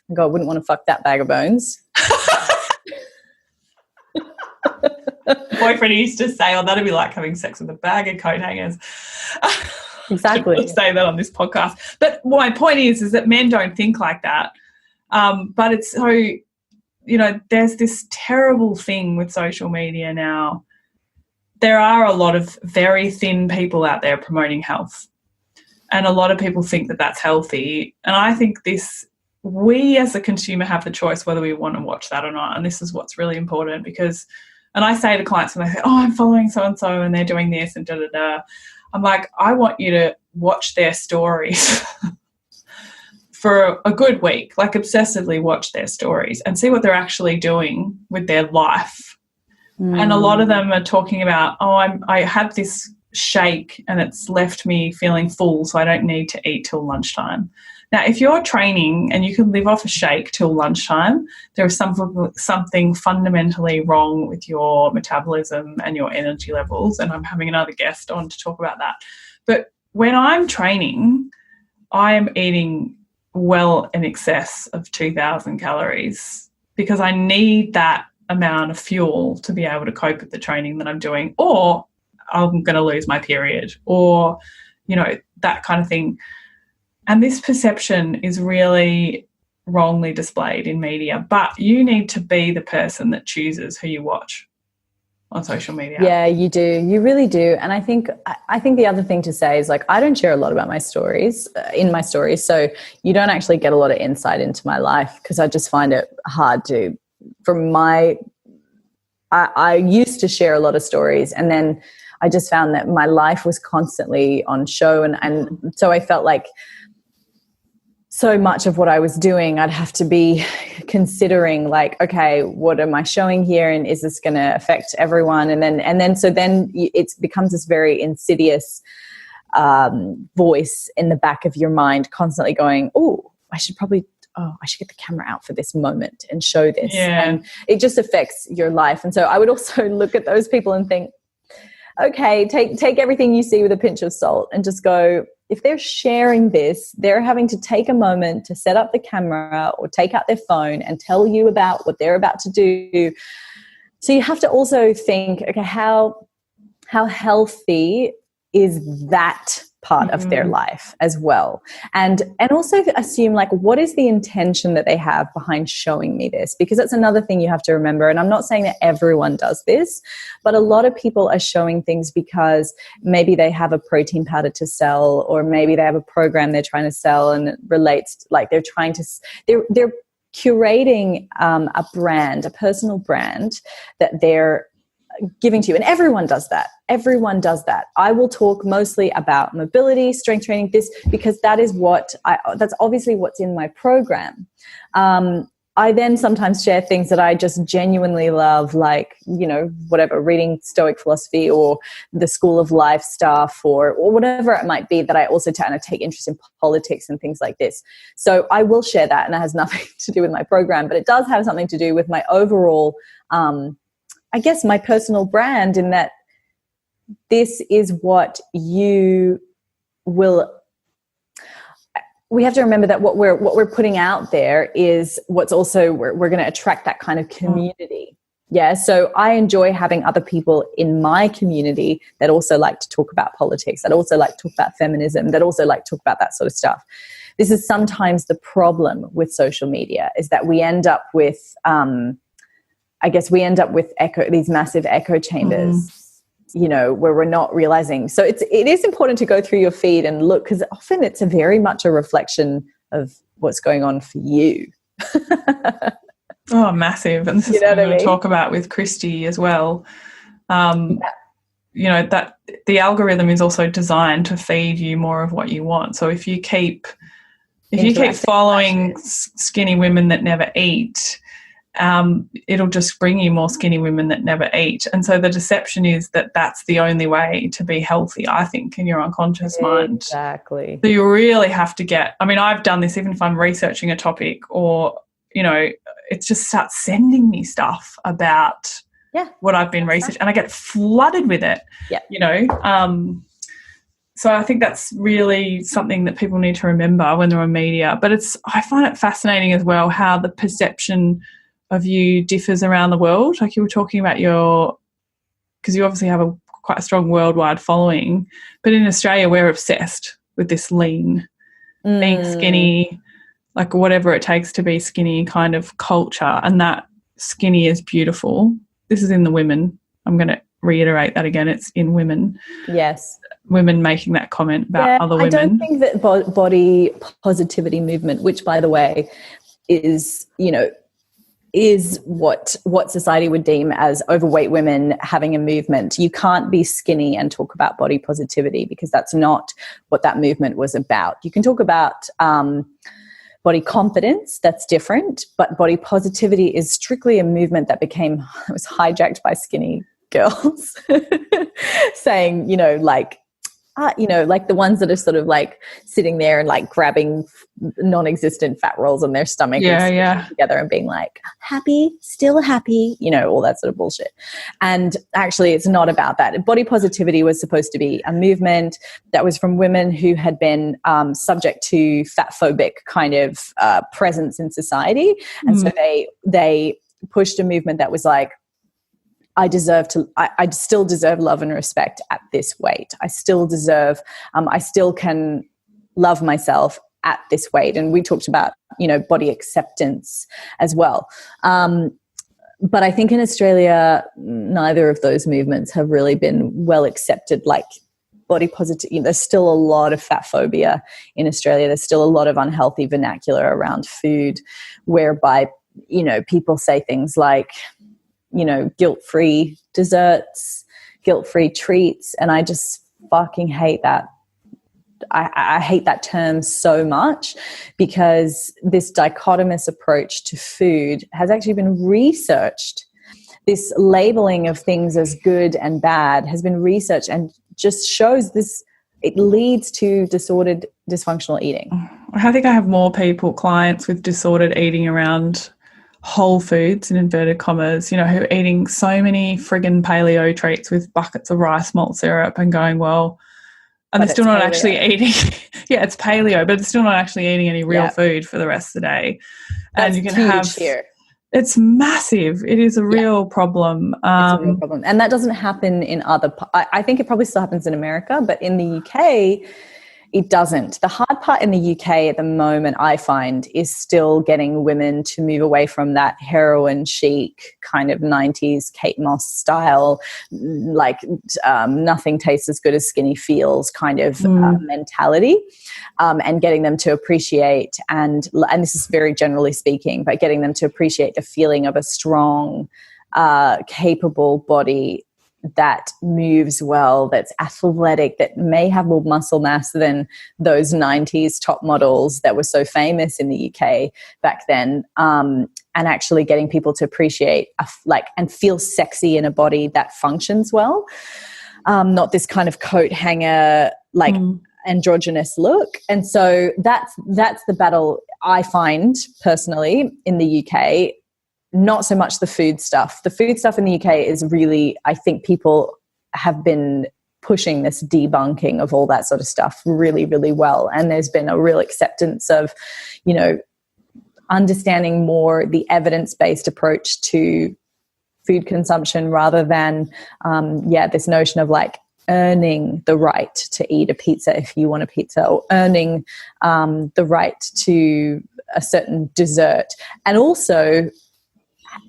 oh God, I wouldn't want to fuck that bag of bones. Boyfriend used to say, oh, that'd be like having sex with a bag of coat hangers. Exactly. Let's say that on this podcast. But my point is that men don't think like that. But it's so, you know, there's this terrible thing with social media now. There are a lot of very thin people out there promoting health, and a lot of people think that that's healthy. And I think we as a consumer have the choice whether we want to watch that or not. And this is what's really important, because, and I say to clients when they say, oh, I'm following so-and-so and they're doing this and da-da-da, I'm like, I want you to watch their stories for a good week, like obsessively watch their stories and see what they're actually doing with their life. And a lot of them are talking about, oh, I had this shake and it's left me feeling full, so I don't need to eat till lunchtime. Now, if you're training and you can live off a shake till lunchtime, there is something fundamentally wrong with your metabolism and your energy levels, and I'm having another guest on to talk about that. But when I'm training, I am eating well in excess of 2,000 calories because I need that amount of fuel to be able to cope with the training that I'm doing, or I'm going to lose my period, or, you know, that kind of thing. And this perception is really wrongly displayed in media, but you need to be the person that chooses who you watch on social media. Yeah, you do. You really do. And I think the other thing to say is, like, I don't share a lot about my stories in my stories. So you don't actually get a lot of insight into my life, because I just find it hard to, I used to share a lot of stories, and then I just found that my life was constantly on show. And so I felt like so much of what I was doing, I'd have to be considering, like, okay, what am I showing here? And is this going to affect everyone? And then it becomes this very insidious voice in the back of your mind constantly going, I should get the camera out for this moment and show this. Yeah. And it just affects your life. And so I would also look at those people and think, okay, take everything you see with a pinch of salt, and just go, if they're sharing this, they're having to take a moment to set up the camera or take out their phone and tell you about what they're about to do. So you have to also think, okay, how healthy is that part of their life as well, and also assume, like, what is the intention that they have behind showing me this? Because that's another thing you have to remember. And I'm not saying that everyone does this, but a lot of people are showing things because maybe they have a protein powder to sell, or maybe they have a program they're trying to sell, and it relates, like, they're curating a brand, a personal brand that they're giving to you. And everyone does that. I will talk mostly about mobility, strength training, this, because that is that's obviously what's in my program. I then sometimes share things that I just genuinely love, like, you know, whatever, reading Stoic philosophy or the School of Life stuff or whatever it might be, that I also kind of take interest in politics and things like this. So I will share that, and it has nothing to do with my program, but it does have something to do with my overall, I guess, my personal brand, in that this is what you will. We have to remember that what we're putting out there is what's also, we're going to attract that kind of community. Yeah. So I enjoy having other people in my community that also like to talk about politics, that also like to talk about feminism, that also like to talk about that sort of stuff. This is sometimes the problem with social media, is that we end up with, these massive echo chambers. You know, where we're not realizing. So it is important to go through your feed and look, because often it's very much a reflection of what's going on for you. Oh, massive. And this is what we talk about with Christy as well. You know, that the algorithm is also designed to feed you more of what you want. So if you keep following skinny women that never eat, it'll just bring you more skinny women that never eat. And so the deception is that that's the only way to be healthy, I think, in your unconscious mind. Exactly. So you really have to I've done this even if I'm researching a topic, or, you know, it just starts sending me stuff about what I've been researching, and I get flooded with it, you know. So I think that's really something that people need to remember when they're on media. But I find it fascinating as well how the perception of you differs around the world. Like you were talking about because you obviously have quite a strong worldwide following, but in Australia we're obsessed with this lean, being skinny, like whatever it takes to be skinny kind of culture, and that skinny is beautiful. This is in the women. I'm going to reiterate that again. It's in women. Yes. Women making that comment about other women. I don't think that body positivity movement, which by the way is, you know, is what society would deem as overweight women having a movement. You can't be skinny and talk about body positivity, because that's not what that movement was about. You can talk about body confidence, that's different, but body positivity is strictly a movement that was hijacked by skinny girls saying, you know, like the ones that are sort of like sitting there and like grabbing non-existent fat rolls on their stomach and together and being like, happy, still happy, you know, all that sort of bullshit. And actually it's not about that. Body positivity was supposed to be a movement that was from women who had been subject to fat phobic kind of presence in society. And so they pushed a movement that was like, I still deserve love and respect at this weight. I still can love myself at this weight. And we talked about, you know, body acceptance as well. But I think in Australia, neither of those movements have really been well accepted. Like body positivity, there's still a lot of fat phobia in Australia. There's still a lot of unhealthy vernacular around food, whereby, you know, people say things like, you know, guilt-free desserts, guilt-free treats. And I just fucking hate that. I hate that term so much, because this dichotomous approach to food has actually been researched. This labeling of things as good and bad has been researched and just shows this, it leads to disordered, dysfunctional eating. I think I have more clients with disordered eating around whole foods, in inverted commas, you know, who are eating so many friggin' paleo treats with buckets of rice malt syrup and going, well, and they're still not actually eating. It's paleo, but they're still not actually eating any real food for the rest of the day. That's and you can have here. It's massive. It is a real problem. It's a real problem. And that doesn't happen in I think it probably still happens in America, but in the UK, it doesn't. The hard part in the UK at the moment, I find, is still getting women to move away from that heroin chic kind of 90s Kate Moss style, like nothing tastes as good as skinny feels kind of mentality, and getting them to appreciate, and this is very generally speaking, but getting them to appreciate the feeling of a strong, capable body that moves well, that's athletic, that may have more muscle mass than those 90s top models that were so famous in the UK back then, and actually getting people to appreciate and feel sexy in a body that functions well, not this kind of coat hanger androgynous look. And so that's the battle I find personally in the UK. Not so much the food stuff. The food stuff in the UK is really, I think people have been pushing this debunking of all that sort of stuff really, really well. And there's been a real acceptance of, you know, understanding more the evidence-based approach to food consumption rather than, this notion of like earning the right to eat a pizza if you want a pizza, or earning the right to a certain dessert. And also,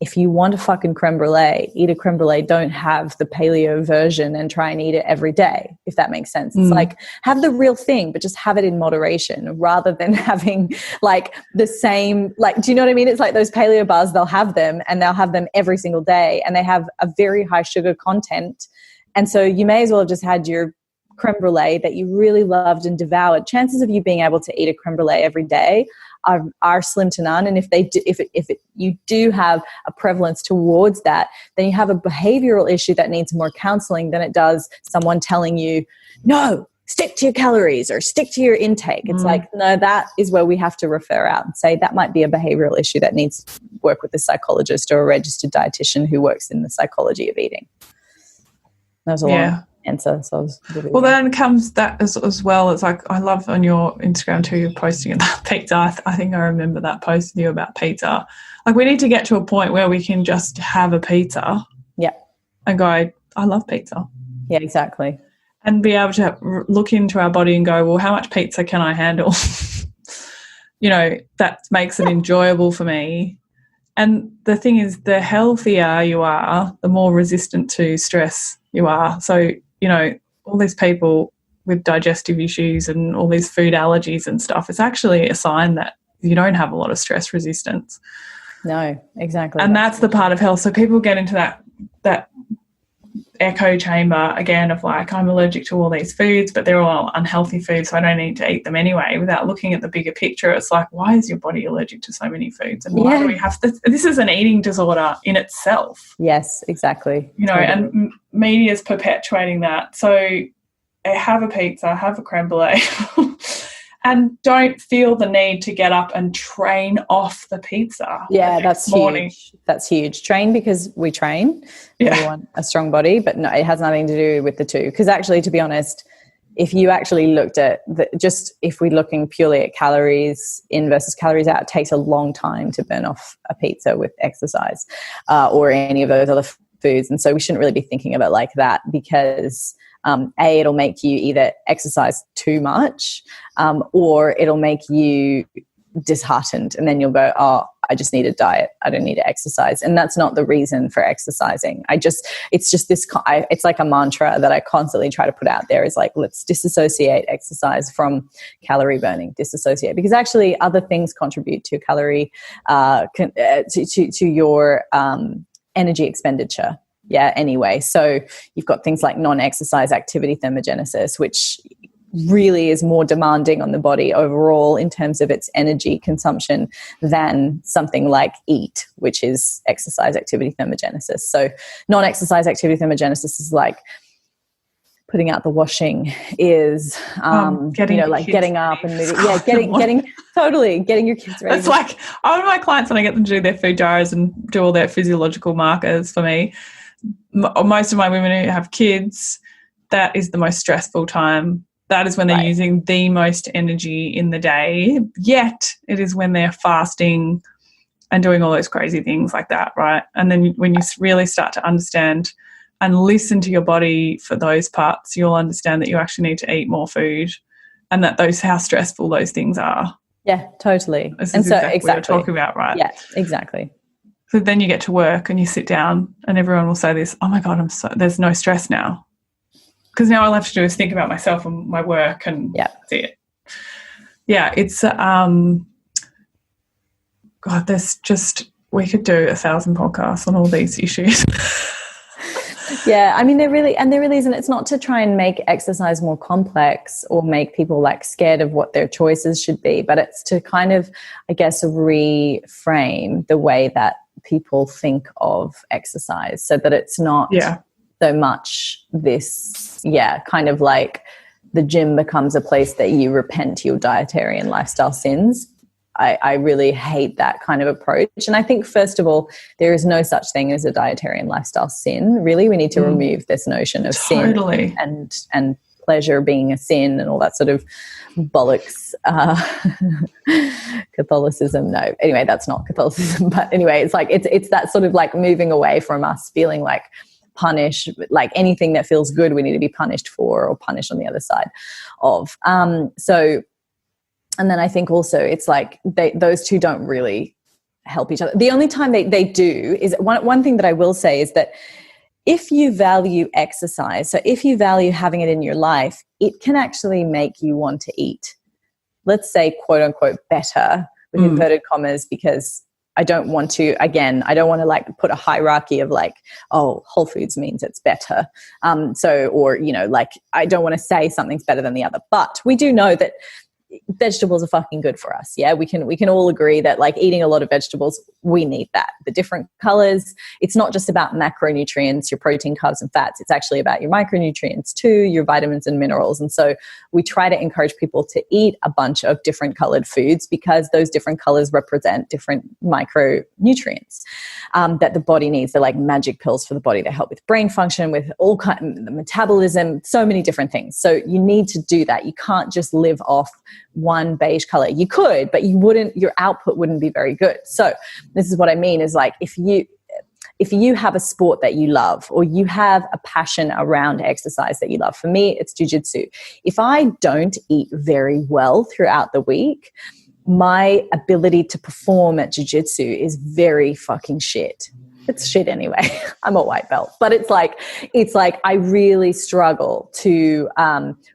if you want a fucking creme brulee, eat a creme brulee. Don't have the paleo version and try and eat it every day, if that makes sense. It's like, have the real thing, but just have it in moderation rather than having like the same, like, do you know what I mean? It's like those paleo bars, they'll have them and they'll have them every single day and they have a very high sugar content. And so you may as well have just had your creme brulee that you really loved and devoured. Chances of you being able to eat a creme brulee every day are slim to none. And if you do have a prevalence towards that, then you have a behavioral issue that needs more counseling than it does someone telling you, no, stick to your calories or stick to your intake. It's like, no, that is where we have to refer out and say that might be a behavioral issue that needs to work with a psychologist or a registered dietitian who works in the psychology of eating. That was a long answer. So then comes that as well. It's like, I love on your Instagram too, you're posting about pizza. I think I remember that post with you about pizza. Like, we need to get to a point where we can just have a pizza and go, I love pizza. Yeah, exactly. And be able to look into our body and go, well, how much pizza can I handle? You know, that makes it enjoyable for me. And the thing is, the healthier you are, the more resistant to stress you are. So, you know, all these people with digestive issues and all these food allergies and stuff, it's actually a sign that you don't have a lot of stress resistance. No, exactly. And that's the part of health. So people get into that echo chamber again of like, I'm allergic to all these foods, but they're all unhealthy foods, so I don't need to eat them anyway, without looking at the bigger picture. It's like, why is your body allergic to so many foods? And why do we have this is an eating disorder in itself. Yes, exactly. You know, totally. And media is perpetuating that. So have a pizza, have a creme brulee, and don't feel the need to get up and train off the pizza. Yeah, that's huge. That's huge. Train because we train. Yeah. We want a strong body, but no, it has nothing to do with the two. Because actually, to be honest, if you actually looked at if we're looking purely at calories in versus calories out, it takes a long time to burn off a pizza with exercise or any of those other foods. And so we shouldn't really be thinking of it like that, because it'll make you either exercise too much or it'll make you disheartened, and then you'll go, oh, I just need a diet, I don't need to exercise. And that's not the reason for exercising. It's like a mantra that I constantly try to put out there, is like, let's disassociate exercise from calorie burning, disassociate, because actually other things contribute to calorie to your energy expenditure. Yeah, anyway. So you've got things like non-exercise activity thermogenesis, which really is more demanding on the body overall in terms of its energy consumption than something like EAT, which is exercise activity thermogenesis. So non-exercise activity thermogenesis is like putting out the washing, is getting up and moving. Yeah, getting your kids ready. It's like all of my clients, when I get them to do their food diaries and do all their physiological markers for me, most of my women who have kids, that is the most stressful time. That is when they're using the most energy in the day, yet it is when they're fasting and doing all those crazy things like that, right? And then when you really start to understand and listen to your body for those parts, you'll understand that you actually need to eat more food, and that how stressful those things are. Yeah, totally. This is exactly what we're talking about, right? Yeah, exactly. So then you get to work and you sit down and everyone will say this, oh my God, there's no stress now. Because now all I have to do is think about myself and my work, and that's it. Yeah, it's God, we could do 1,000 podcasts on all these issues. Yeah, I mean, there really isn't. It's not to try and make exercise more complex or make people like scared of what their choices should be, but it's to kind of, I guess, reframe the way that people think of exercise so that it's not so much this, kind of like the gym becomes a place that you repent your dietary and lifestyle sins. I really hate that kind of approach. And I think, first of all, there is no such thing as a dietary and lifestyle sin. Really, we need to remove this notion of sin and pleasure being a sin and all that sort of bollocks. Catholicism, no. Anyway, that's not Catholicism. But anyway, it's like it's that sort of like moving away from us feeling like punish, like anything that feels good we need to be punished for or punished on the other side of. And then I think also it's like those two don't really help each other. The only time they do is one thing that I will say is that if you value exercise, so if you value having it in your life, it can actually make you want to eat, let's say, quote unquote, better with inverted commas, because I don't want to like put a hierarchy of like, oh, Whole Foods means it's better. Or, like I don't want to say something's better than the other, but we do know that vegetables are fucking good for us. Yeah, we can all agree that like eating a lot of vegetables, we need that. The different colors, it's not just about macronutrients, your protein, carbs and fats. It's actually about your micronutrients too, your vitamins and minerals. And so we try to encourage people to eat a bunch of different colored foods because those different colors represent different micronutrients that the body needs. They're like magic pills for the body. They help with brain function, with all kind of metabolism, so many different things. So you need to do that. You can't just live off one beige color. You could, but your output wouldn't be very good. So this is what I mean is like, if you have a sport that you love or you have a passion around exercise that you love, for me, it's jiu-jitsu. If I don't eat very well throughout the week, my ability to perform at jiu-jitsu is very fucking shit. It's shit anyway. I'm a white belt, but it's like I really struggle to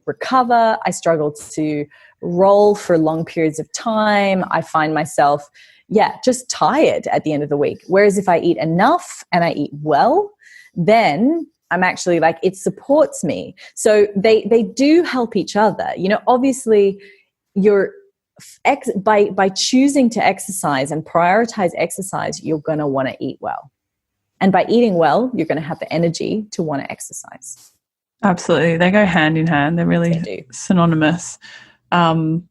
recover. I struggle to roll for long periods of time. I find myself, just tired at the end of the week. Whereas if I eat enough and I eat well, then I'm actually like, it supports me. So they do help each other. Obviously by choosing to exercise and prioritize exercise, you're going to want to eat well. And by eating well, you're going to have the energy to want to exercise. Absolutely. They go hand in hand. They're really synonymous. But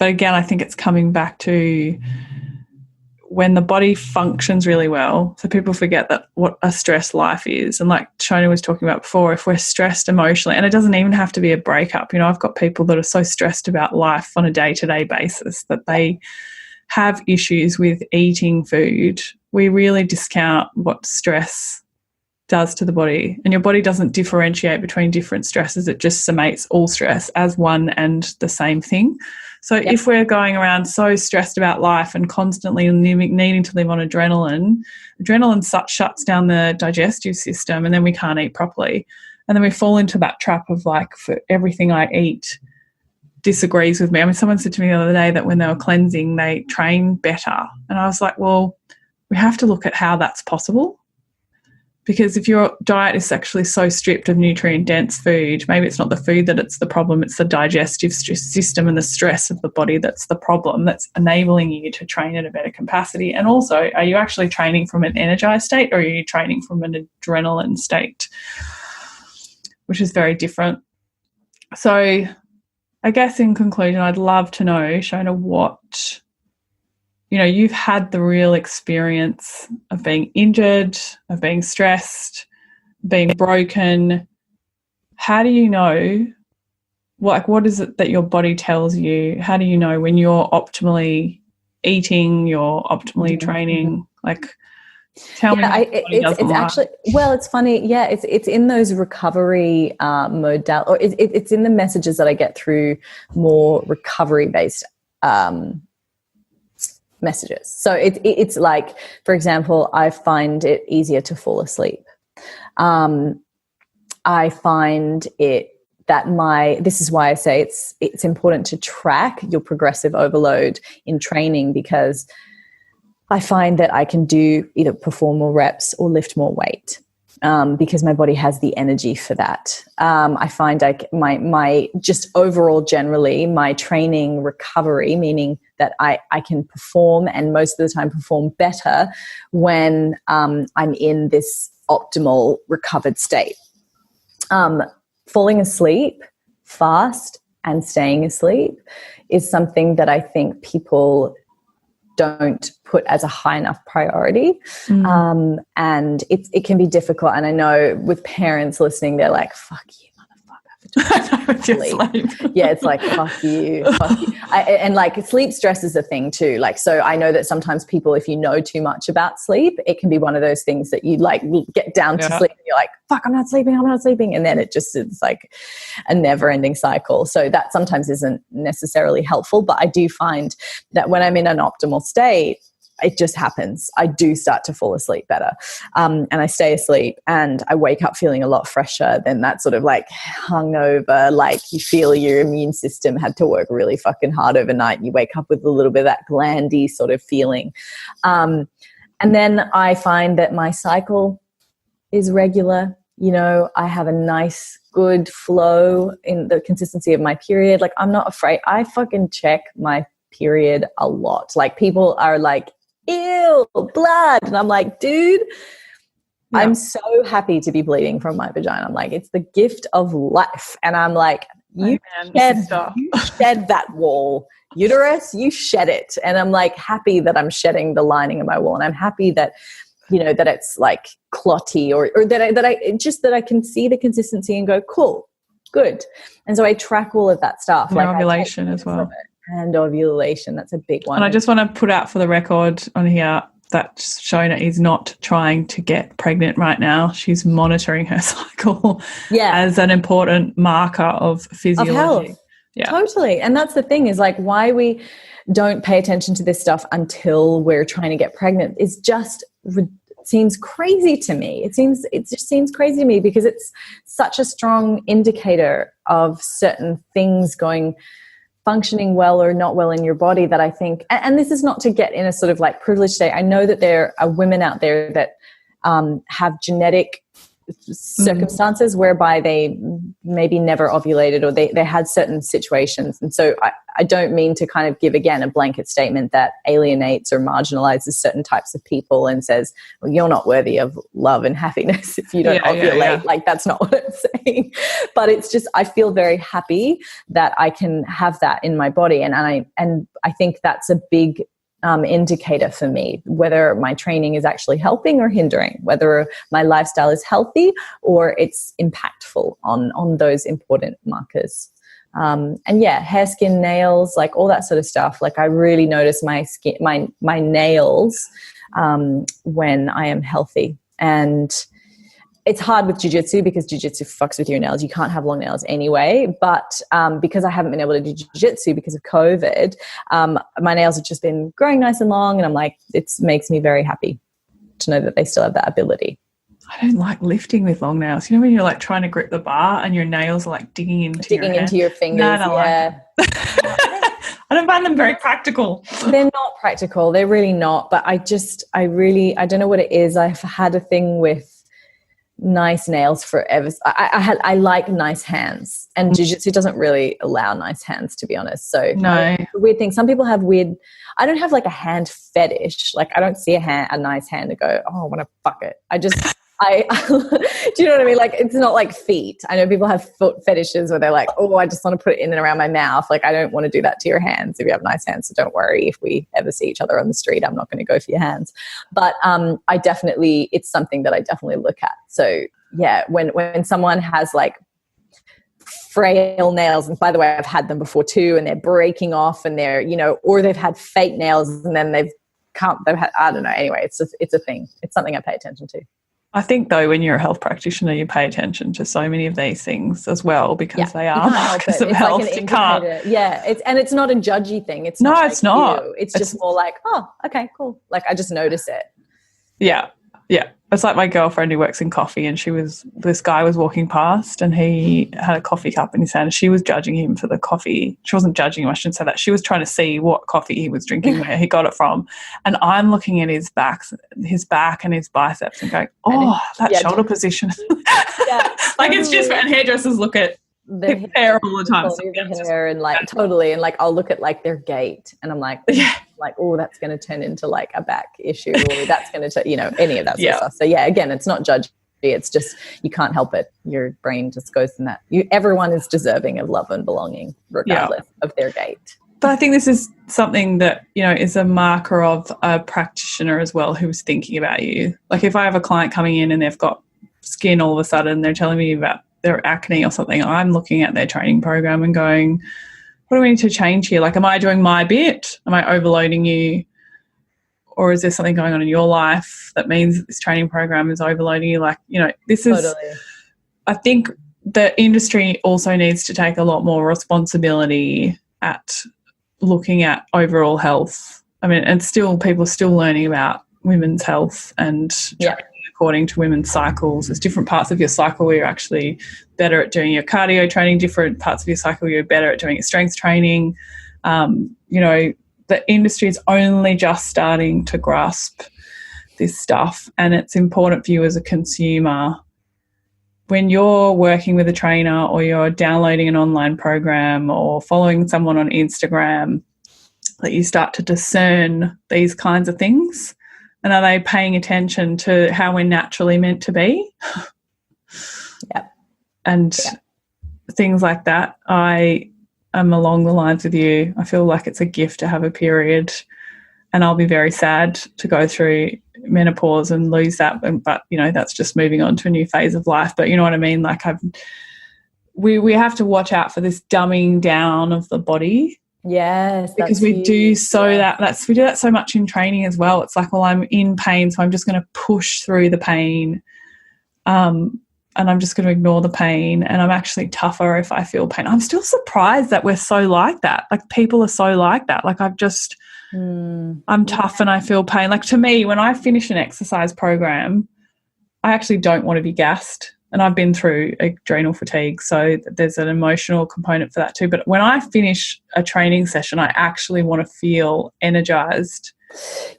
again, I think it's coming back to when the body functions really well. So people forget that what a stressed life is. And like Shona was talking about before, if we're stressed emotionally, and it doesn't even have to be a breakup. I've got people that are so stressed about life on a day-to-day basis that they have issues with eating food. We really discount what stress does to the body, and your body doesn't differentiate between different stresses. It just summates all stress as one and the same thing. So if we're going around so stressed about life and constantly needing to live on adrenaline shuts down the digestive system, and then we can't eat properly, and then we fall into that trap of like, for everything I eat disagrees with me. I mean, someone said to me the other day that when they were cleansing, they train better, and I was like, well, we have to look at how that's possible. Because if your diet is actually so stripped of nutrient-dense food, maybe it's not the food that it's the problem, it's the digestive system and the stress of the body that's the problem, that's enabling you to train at a better capacity. And also, are you actually training from an energized state, or are you training from an adrenaline state, which is very different. So I guess in conclusion, I'd love to know, Shona, what... you've had the real experience of being injured, of being stressed, being broken. How do you know, what is it that your body tells you? How do you know when you're optimally eting, you're optimally training? Like, tell me. It's actually, well, it's funny. Yeah, it's in those recovery modal, or it's in the messages that I get through more recovery-based messages. So it's like, for example, I find it easier to fall asleep. I find it that this is why I say it's important to track your progressive overload in training, because I find that I can either perform more reps or lift more weight. because my body has the energy for that. I find my just overall generally my training recovery, meaning that I can perform, and most of the time perform better when I'm in this optimal recovered state. Falling asleep fast and staying asleep is something that I think people don't put as a high enough priority. And it can be difficult. And I know with parents listening, they're like, fuck you, motherfucker. Sleep. Yeah, it's like, fuck you. And like sleep stress is a thing too. Like, so I know that sometimes people, if you know too much about sleep, it can be one of those things that you like get down to sleep and you're like, fuck, I'm not sleeping. And then it's like a never ending cycle. So that sometimes isn't necessarily helpful, but I do find that when I'm in an optimal state, it just happens. I do start to fall asleep better. And I stay asleep and I wake up feeling a lot fresher than that sort of like hungover, like you feel your immune system had to work really fucking hard overnight. And you wake up with a little bit of that glandy sort of feeling. And then I find that my cycle is regular. You know, I have a nice, good flow in the consistency of my period. Like I'm not afraid. I fucking check my period a lot. Like people are like, ew, blood. And I'm like, dude, I'm so happy to be bleeding from my vagina. I'm like, it's the gift of life. And I'm like, you shed that wall. Uterus, you shed it. And I'm like happy that I'm shedding the lining of my wall. And I'm happy that, you know, that it's like clotty or that I can see the consistency and go, cool, good. And so I track all of that stuff. Like ovulation as well. And ovulation, that's a big one. And I just want to put out for the record on here that Shona is not trying to get pregnant right now. She's monitoring her cycle as an important marker of physiology. Of health. Yeah. Totally. And that's the thing is like why we don't pay attention to this stuff until we're trying to get pregnant is just seems crazy to me. It just seems crazy to me because it's such a strong indicator of certain things functioning well or not well in your body that I think, and this is not to get in a sort of like privileged state. I know that there are women out there that have genetic circumstances whereby they maybe never ovulated or they had certain situations. And so I don't mean to kind of give, again, a blanket statement that alienates or marginalizes certain types of people and says, well, you're not worthy of love and happiness if you don't ovulate. Yeah. Like, that's not what I'm saying. But it's just, I feel very happy that I can have that in my body. And I think that's a big indicator for me, whether my training is actually helping or hindering, whether my lifestyle is healthy or it's impactful on those important markers. And hair, skin, nails, like all that sort of stuff. Like I really notice my skin, my nails when I am healthy. And it's hard with jiu-jitsu because jiu-jitsu fucks with your nails. You can't have long nails anyway. But because I haven't been able to do jiu-jitsu because of COVID, my nails have just been growing nice and long. And I'm like, it makes me very happy to know that they still have that ability. I don't like lifting with long nails. You know when you're like trying to grip the bar and your nails are like digging into your fingers. I don't find them very practical. They're not practical. They're really not. But I don't know what it is. I've had a thing with nice nails forever. I like nice hands, and jiu-jitsu doesn't really allow nice hands, to be honest. So no, weird thing. Some people have weird. I don't have like a hand fetish. Like I don't see a nice hand to go, oh, I want to fuck it. Do you know what I mean? Like it's not like feet. I know people have foot fetishes where they're like, oh, I just want to put it in and around my mouth. Like I don't want to do that to your hands if you have nice hands. So don't worry if we ever see each other on the street. I'm not going to go for your hands. But it's something that I definitely look at. So yeah, when someone has like frail nails, and by the way, I've had them before too, and they're breaking off and they're, or they've had fake nails and then they've had, I don't know. Anyway, it's a thing. It's something I pay attention to. I think, though, when you're a health practitioner, you pay attention to so many of these things as well because they are markers of health. Like you can't. Yeah, it's not a judgy thing. It's not. It's not. It's just more like, oh, okay, cool. Like I just notice it. Yeah. it's like my girlfriend who works in coffee, and this guy was walking past and he had a coffee cup in his hand and she was judging him for the coffee. She wasn't judging him, I shouldn't say that. She was trying to see what coffee he was drinking, where he got it from. And I'm looking at his back and his biceps and going, that shoulder position. Yeah, like it's just, and hairdressers look at their hair all the time. So hair and like totally, and like I'll look at like their gait and I'm like, oh, that's going to turn into like a back issue, or that's going to, any of that sort of stuff. So yeah, again, it's not judgy. It's just, you can't help it. Your brain just goes in that. Everyone is deserving of love and belonging, regardless of their gait. But I think this is something that, is a marker of a practitioner as well who's thinking about you. Like if I have a client coming in and they've got skin all of a sudden, they're telling me about their acne or something, I'm looking at their training program and going, what do we need to change here? Like, am I doing my bit? Am I overloading you? Or is there something going on in your life that means that this training program is overloading you? Like, this is, totally. I think the industry also needs to take a lot more responsibility at looking at overall health. I mean, and still people are still learning about women's health and training according to women's cycles. There's different parts of your cycle where you're actually better at doing your cardio training, different parts of your cycle where you're better at doing your strength training. The industry is only just starting to grasp this stuff, and it's important for you as a consumer when you're working with a trainer or you're downloading an online program or following someone on Instagram, that you start to discern these kinds of things. And are they paying attention to how we're naturally meant to be? And things like that. I am along the lines with you. I feel like it's a gift to have a period, and I'll be very sad to go through menopause and lose that. But that's just moving on to a new phase of life. But you know what I mean? Like we have to watch out for this dumbing down of the body. Yes, because we do we do that so much in training as well. It's like, well, I'm in pain, so I'm just going to push through the pain, and I'm just going to ignore the pain, and I'm actually tougher if I feel pain. I'm still surprised that we're so like that. Like people are so like that. Like I'm tough and I feel pain. Like to me, when I finish an exercise program, I actually don't want to be gassed. And I've been through adrenal fatigue, so there's an emotional component for that too. But when I finish a training session, I actually want to feel energized.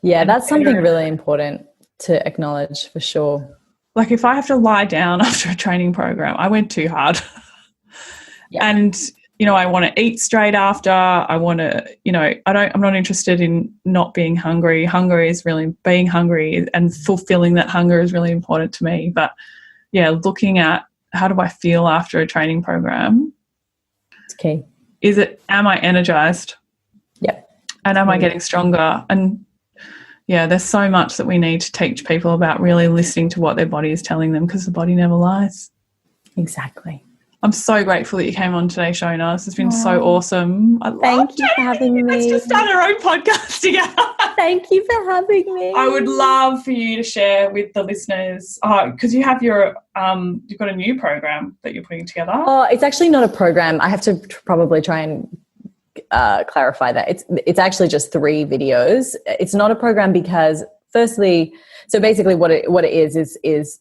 Yeah, that's something really important to acknowledge for sure. Like if I have to lie down after a training program, I went too hard. And, I want to eat straight after. I want to, I'm not interested in not being hungry. Being hungry and fulfilling that hunger is really important to me. But looking at how do I feel after a training program? It's key. Am I energized? Yep. And am I getting stronger? And there's so much that we need to teach people about really listening to what their body is telling them, because the body never lies. Exactly. I'm so grateful that you came on today, Shona. This has been so awesome. Thank you for having me. Let's just start our own podcast together. Thank you for having me. I would love for you to share with the listeners, because you have you've got a new program that you're putting together. Oh, it's actually not a program. I have to probably try and clarify that. It's actually just 3 videos. It's not a program because, firstly, so basically what it is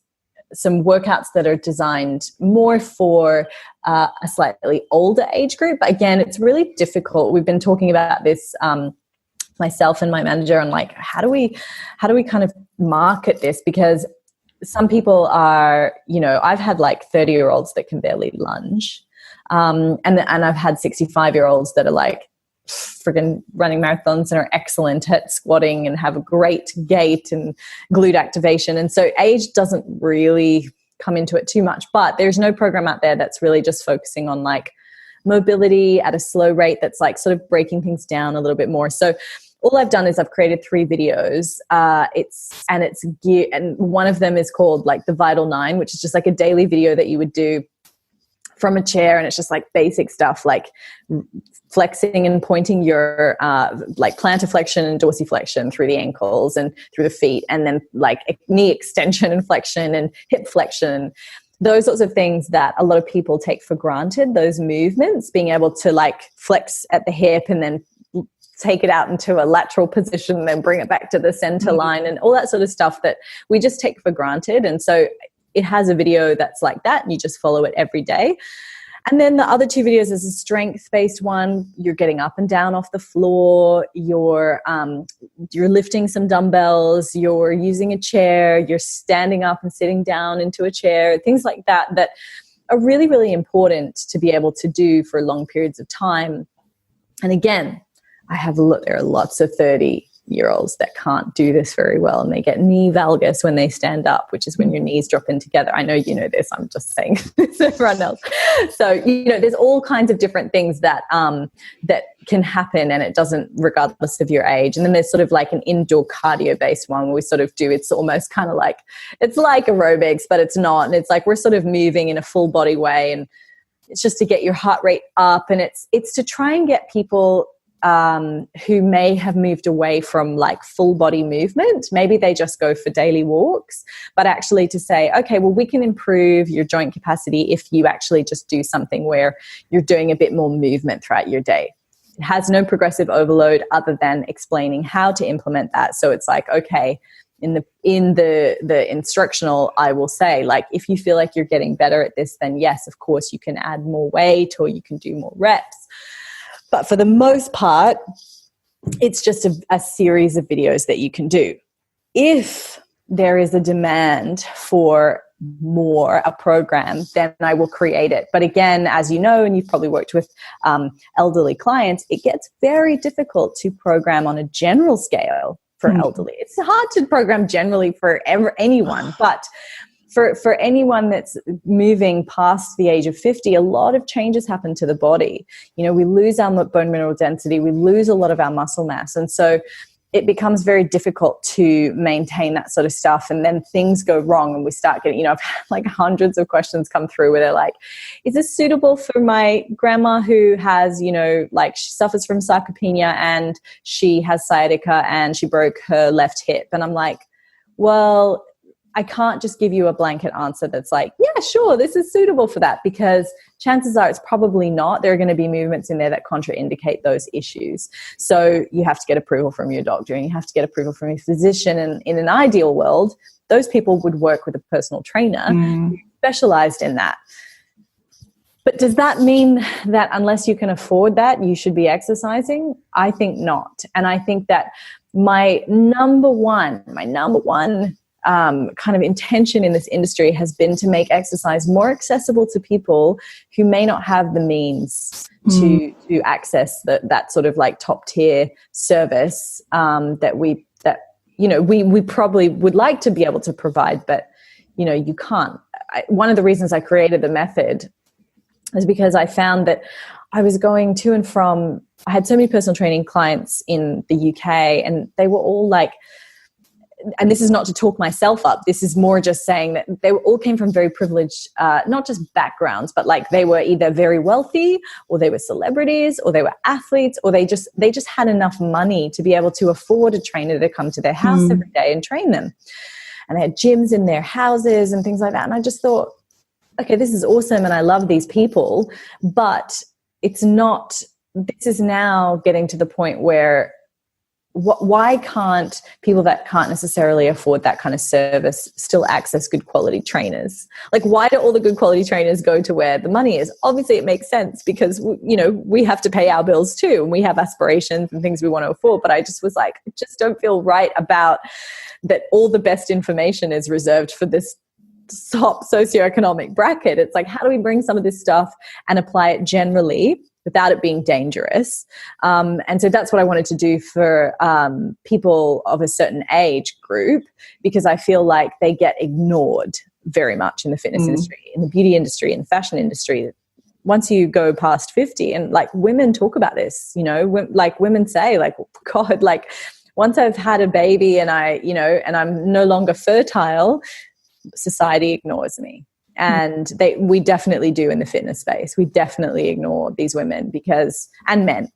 some workouts that are designed more for a slightly older age group. But again, it's really difficult. We've been talking about this, myself and my manager, on like, how do we kind of market this? Because some people are, I've had like 30-year-olds that can barely lunge. And I've had 65-year-olds that are like friggin' running marathons and are excellent at squatting and have a great gait and glute activation. And so age doesn't really come into it too much, but there's no program out there that's really just focusing on like mobility at a slow rate, that's like sort of breaking things down a little bit more. So all I've done is I've created 3 videos. It's gear, and one of them is called like the Vital 9, which is just like a daily video that you would do from a chair, and it's just like basic stuff like flexing and pointing your like plantar flexion and dorsiflexion through the ankles and through the feet, and then like knee extension and flexion and hip flexion, those sorts of things that a lot of people take for granted, those movements, being able to like flex at the hip and then take it out into a lateral position and then bring it back to the center line and all that sort of stuff that we just take for granted. And so it has a video that's like that, and you just follow it every day. And then the other 2 videos is a strength-based one. You're getting up and down off the floor. You're lifting some dumbbells. You're using a chair. You're standing up and sitting down into a chair. Things like that are really, really important to be able to do for long periods of time. And again, there are lots of 30-year-olds that can't do this very well, and they get knee valgus when they stand up, which is when your knees drop in together. I know you know this. I'm just saying this to everyone else. So, there's all kinds of different things that can happen, and it doesn't, regardless of your age. And then there's sort of like an indoor cardio-based one where we sort of do, it's almost kind of like, it's like aerobics, but it's not. And it's like we're sort of moving in a full body way, and it's just to get your heart rate up, and it's to try and get people who may have moved away from like full body movement. Maybe they just go for daily walks, but actually to say, okay, well, we can improve your joint capacity if you actually just do something where you're doing a bit more movement throughout your day. It has no progressive overload other than explaining how to implement that. So it's like, okay, in the instructional, I will say, like, if you feel like you're getting better at this, then yes, of course, you can add more weight or you can do more reps. But for the most part, it's just a series of videos that you can do. If there is a demand for a program, then I will create it. But again, as you know, and you've probably worked with elderly clients, it gets very difficult to program on a general scale for elderly. It's hard to program generally for anyone, but for anyone that's moving past the age of 50, a lot of changes happen to the body. We lose our bone mineral density, we lose a lot of our muscle mass. And so it becomes very difficult to maintain that sort of stuff. And then things go wrong and we start getting, I've had like hundreds of questions come through where they're like, is this suitable for my grandma who has, like she suffers from sarcopenia and she has sciatica and she broke her left hip? And I'm like, well, I can't just give you a blanket answer that's like, yeah, sure, this is suitable for that, because chances are it's probably not. There are going to be movements in there that contraindicate those issues. So you have to get approval from your doctor and you have to get approval from your physician. And in an ideal world, those people would work with a personal trainer who specialized in that. But does that mean that unless you can afford that, you should be exercising? I think not. And I think that my number one kind of intention in this industry has been to make exercise more accessible to people who may not have the means to access that sort of like top tier service that we probably would like to be able to provide, but you can't. One of the reasons I created the method is because I found that I was going to and from, I had so many personal training clients in the UK, and they were all like, and this is not to talk myself up, this is more just saying that they all came from very privileged, not just backgrounds, but like they were either very wealthy or they were celebrities or they were athletes, or they just had enough money to be able to afford a trainer to come to their house every day and train them. And they had gyms in their houses and things like that. And I just thought, okay, this is awesome and I love these people, but it's not, this is now getting to the point where why can't people that can't necessarily afford that kind of service still access good quality trainers? Like, why do all the good quality trainers go to where the money is? Obviously it makes sense because, we have to pay our bills too, and we have aspirations and things we want to afford. But I just was like, I just don't feel right about that all the best information is reserved for this top socioeconomic bracket. It's like, how do we bring some of this stuff and apply it generally without it being dangerous? And so that's what I wanted to do for people of a certain age group, because I feel like they get ignored very much in the fitness industry, in the beauty industry, in the fashion industry. Once you go past 50, and like women talk about this, like women say like, God, like once I've had a baby and and I'm no longer fertile, society ignores me. And we definitely do in the fitness space. We definitely ignore these women and men.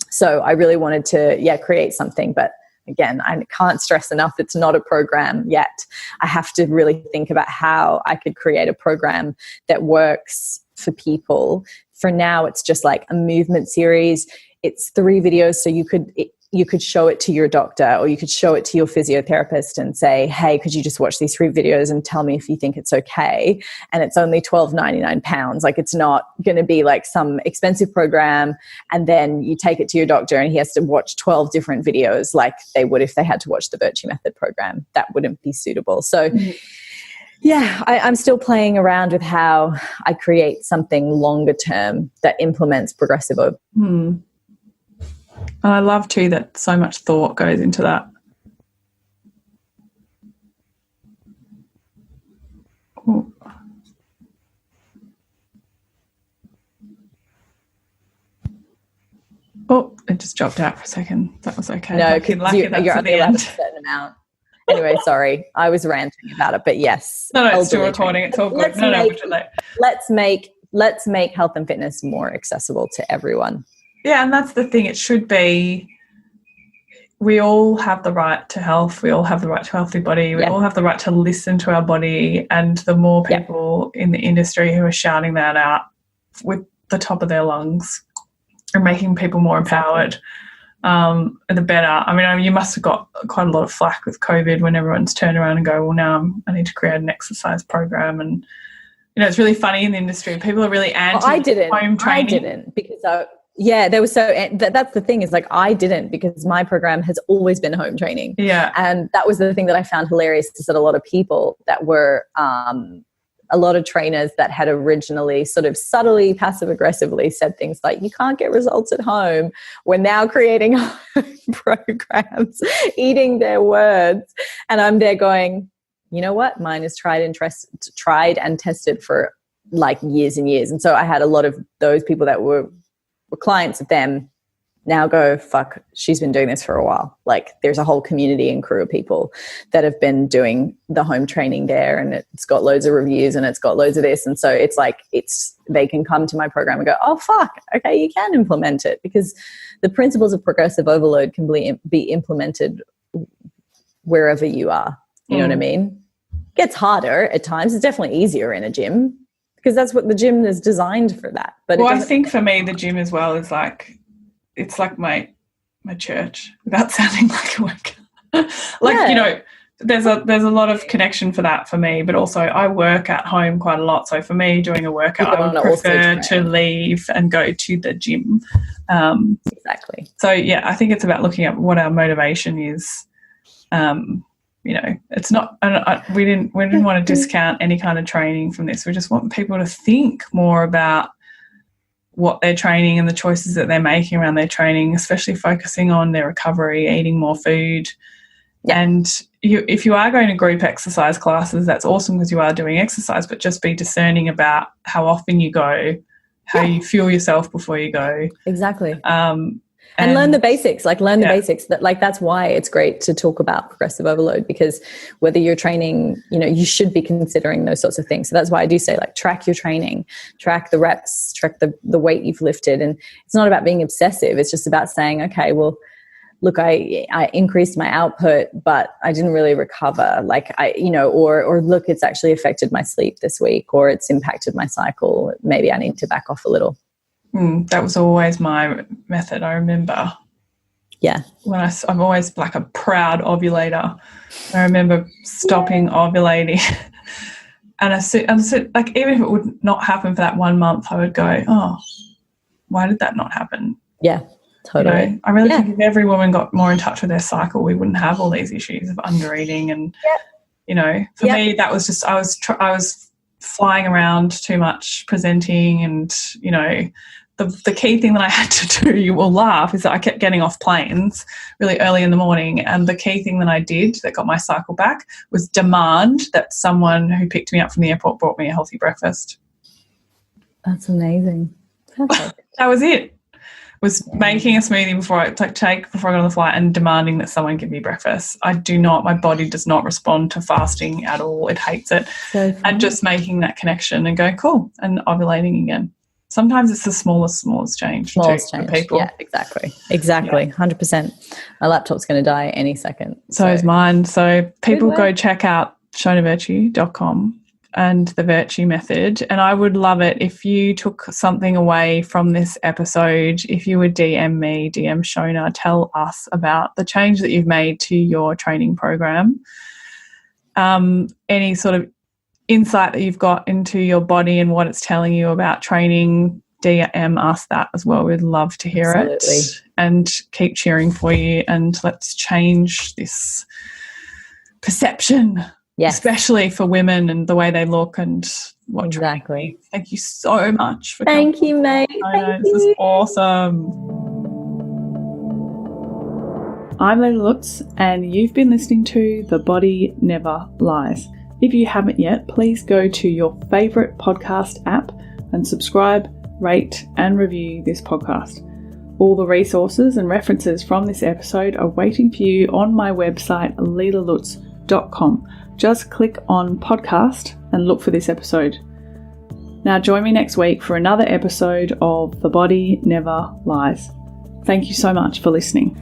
So I really wanted to, create something. But again, I can't stress enough, it's not a program yet. I have to really think about how I could create a program that works for people. For now, it's just like a movement series. it's 3 videos, so you could show it to your doctor, or you could show it to your physiotherapist and say, hey, could you just watch these 3 videos and tell me if you think it's okay? And it's only £12.99. Like, it's not going to be like some expensive program and then you take it to your doctor and he has to watch 12 different videos like they would if they had to watch the Vertue Method program. That wouldn't be suitable. So yeah, I'm still playing around with how I create something longer term that implements progressive And I love too that so much thought goes into that. Ooh. Oh, it just dropped out for a second. That was okay. No, because you're only allowed a certain amount. Anyway, sorry, I was ranting about it, but yes. No, it's still recording. It's all good. Let's make health and fitness more accessible to everyone. Yeah, and that's the thing. It should be, we all have the right to health. We all have the right to a healthy body. We all have the right to listen to our body. And the more people in the industry who are shouting that out with the top of their lungs and making people more empowered, the better. I mean, you must have got quite a lot of flack with COVID when everyone's turned around and go, well, now I need to create an exercise program. And, you know, it's really funny in the industry. People are really anti home training. I didn't because they were so, that's the thing is like, I didn't, because my program has always been home training. Yeah. And that was the thing that I found hilarious, is that a lot of people that were, a lot of trainers that had originally sort of subtly, passive aggressively said things like, you can't get results at home. We're now creating programs, eating their words. And I'm there going, you know what? Mine is tried and tested for like years and years. And so I had a lot of those people that were clients of them now go, fuck, she's been doing this for a while. Like, there's a whole community and crew of people that have been doing the home training there, and it's got loads of reviews and it's got loads of this. And so it's like, they can come to my program and go, oh, fuck, okay, you can implement it, because the principles of progressive overload can be implemented wherever you are. You know what I mean? It gets harder at times. It's definitely easier in a gym, because that's what the gym is designed for that. But I think for me, the gym as well is like, it's like my church, without sounding like a worker. You know, there's a lot of connection for that for me, but also I work at home quite a lot. So for me, doing a workout, I would prefer to leave and go to the gym. Exactly. So yeah, I think it's about looking at what our motivation is. You know, it's not, we didn't want to discount any kind of training from this. We just want people to think more about what they're training and the choices that they're making around their training, especially focusing on their recovery, eating more food. Yeah. And if you are going to group exercise classes, that's awesome, because you are doing exercise, but just be discerning about how often you go, how you fuel yourself before you go. Exactly. And learn the basics, the basics. That's why it's great to talk about progressive overload, because whether you're training, you know, you should be considering those sorts of things. So that's why I do say, like, track your training, track the reps, track the weight you've lifted. And it's not about being obsessive. It's just about saying, okay, well, look, I increased my output, but I didn't really recover. Or look, it's actually affected my sleep this week, or it's impacted my cycle. Maybe I need to back off a little. That was always my method, I remember. Yeah. When I'm always like a proud ovulator. I remember stopping ovulating. And I said, like, even if it would not happen for that 1 month, I would go, oh, why did that not happen? Yeah, totally. You know, I really think if every woman got more in touch with their cycle, we wouldn't have all these issues of undereating. And, you know, for me, that was just, I was flying around too much, presenting, and, you know, the key thing that I had to do, you will laugh, is that I kept getting off planes really early in the morning, and the key thing that I did that got my cycle back was demand that someone who picked me up from the airport brought me a healthy breakfast. That's amazing. Perfect. That was it. Was making a smoothie before I got on the flight and demanding that someone give me breakfast. My body does not respond to fasting at all. It hates it. So and just making that connection and going, cool, and ovulating again. Sometimes it's the smallest change for people. Yeah, exactly. 100%. My laptop's going to die any second. So is mine. So people go check out shonavertue.com and the Vertue method. And I would love it if you took something away from this episode, if you would DM me, DM Shona, tell us about the change that you've made to your training program. Any sort of insight that you've got into your body and what it's telling you about training, DM us that as well. We'd love to hear it and keep cheering for you, and let's change this perception, especially for women and the way they look and what exactly. Thank you so much for coming. Thank you, mate. This is awesome. I'm Leila Lutz, and you've been listening to The Body Never Lies. If you haven't yet, please go to your favourite podcast app and subscribe, rate and review this podcast. All the resources and references from this episode are waiting for you on my website, leilalutz.com. Just click on podcast and look for this episode. Now join me next week for another episode of The Body Never Lies. Thank you so much for listening.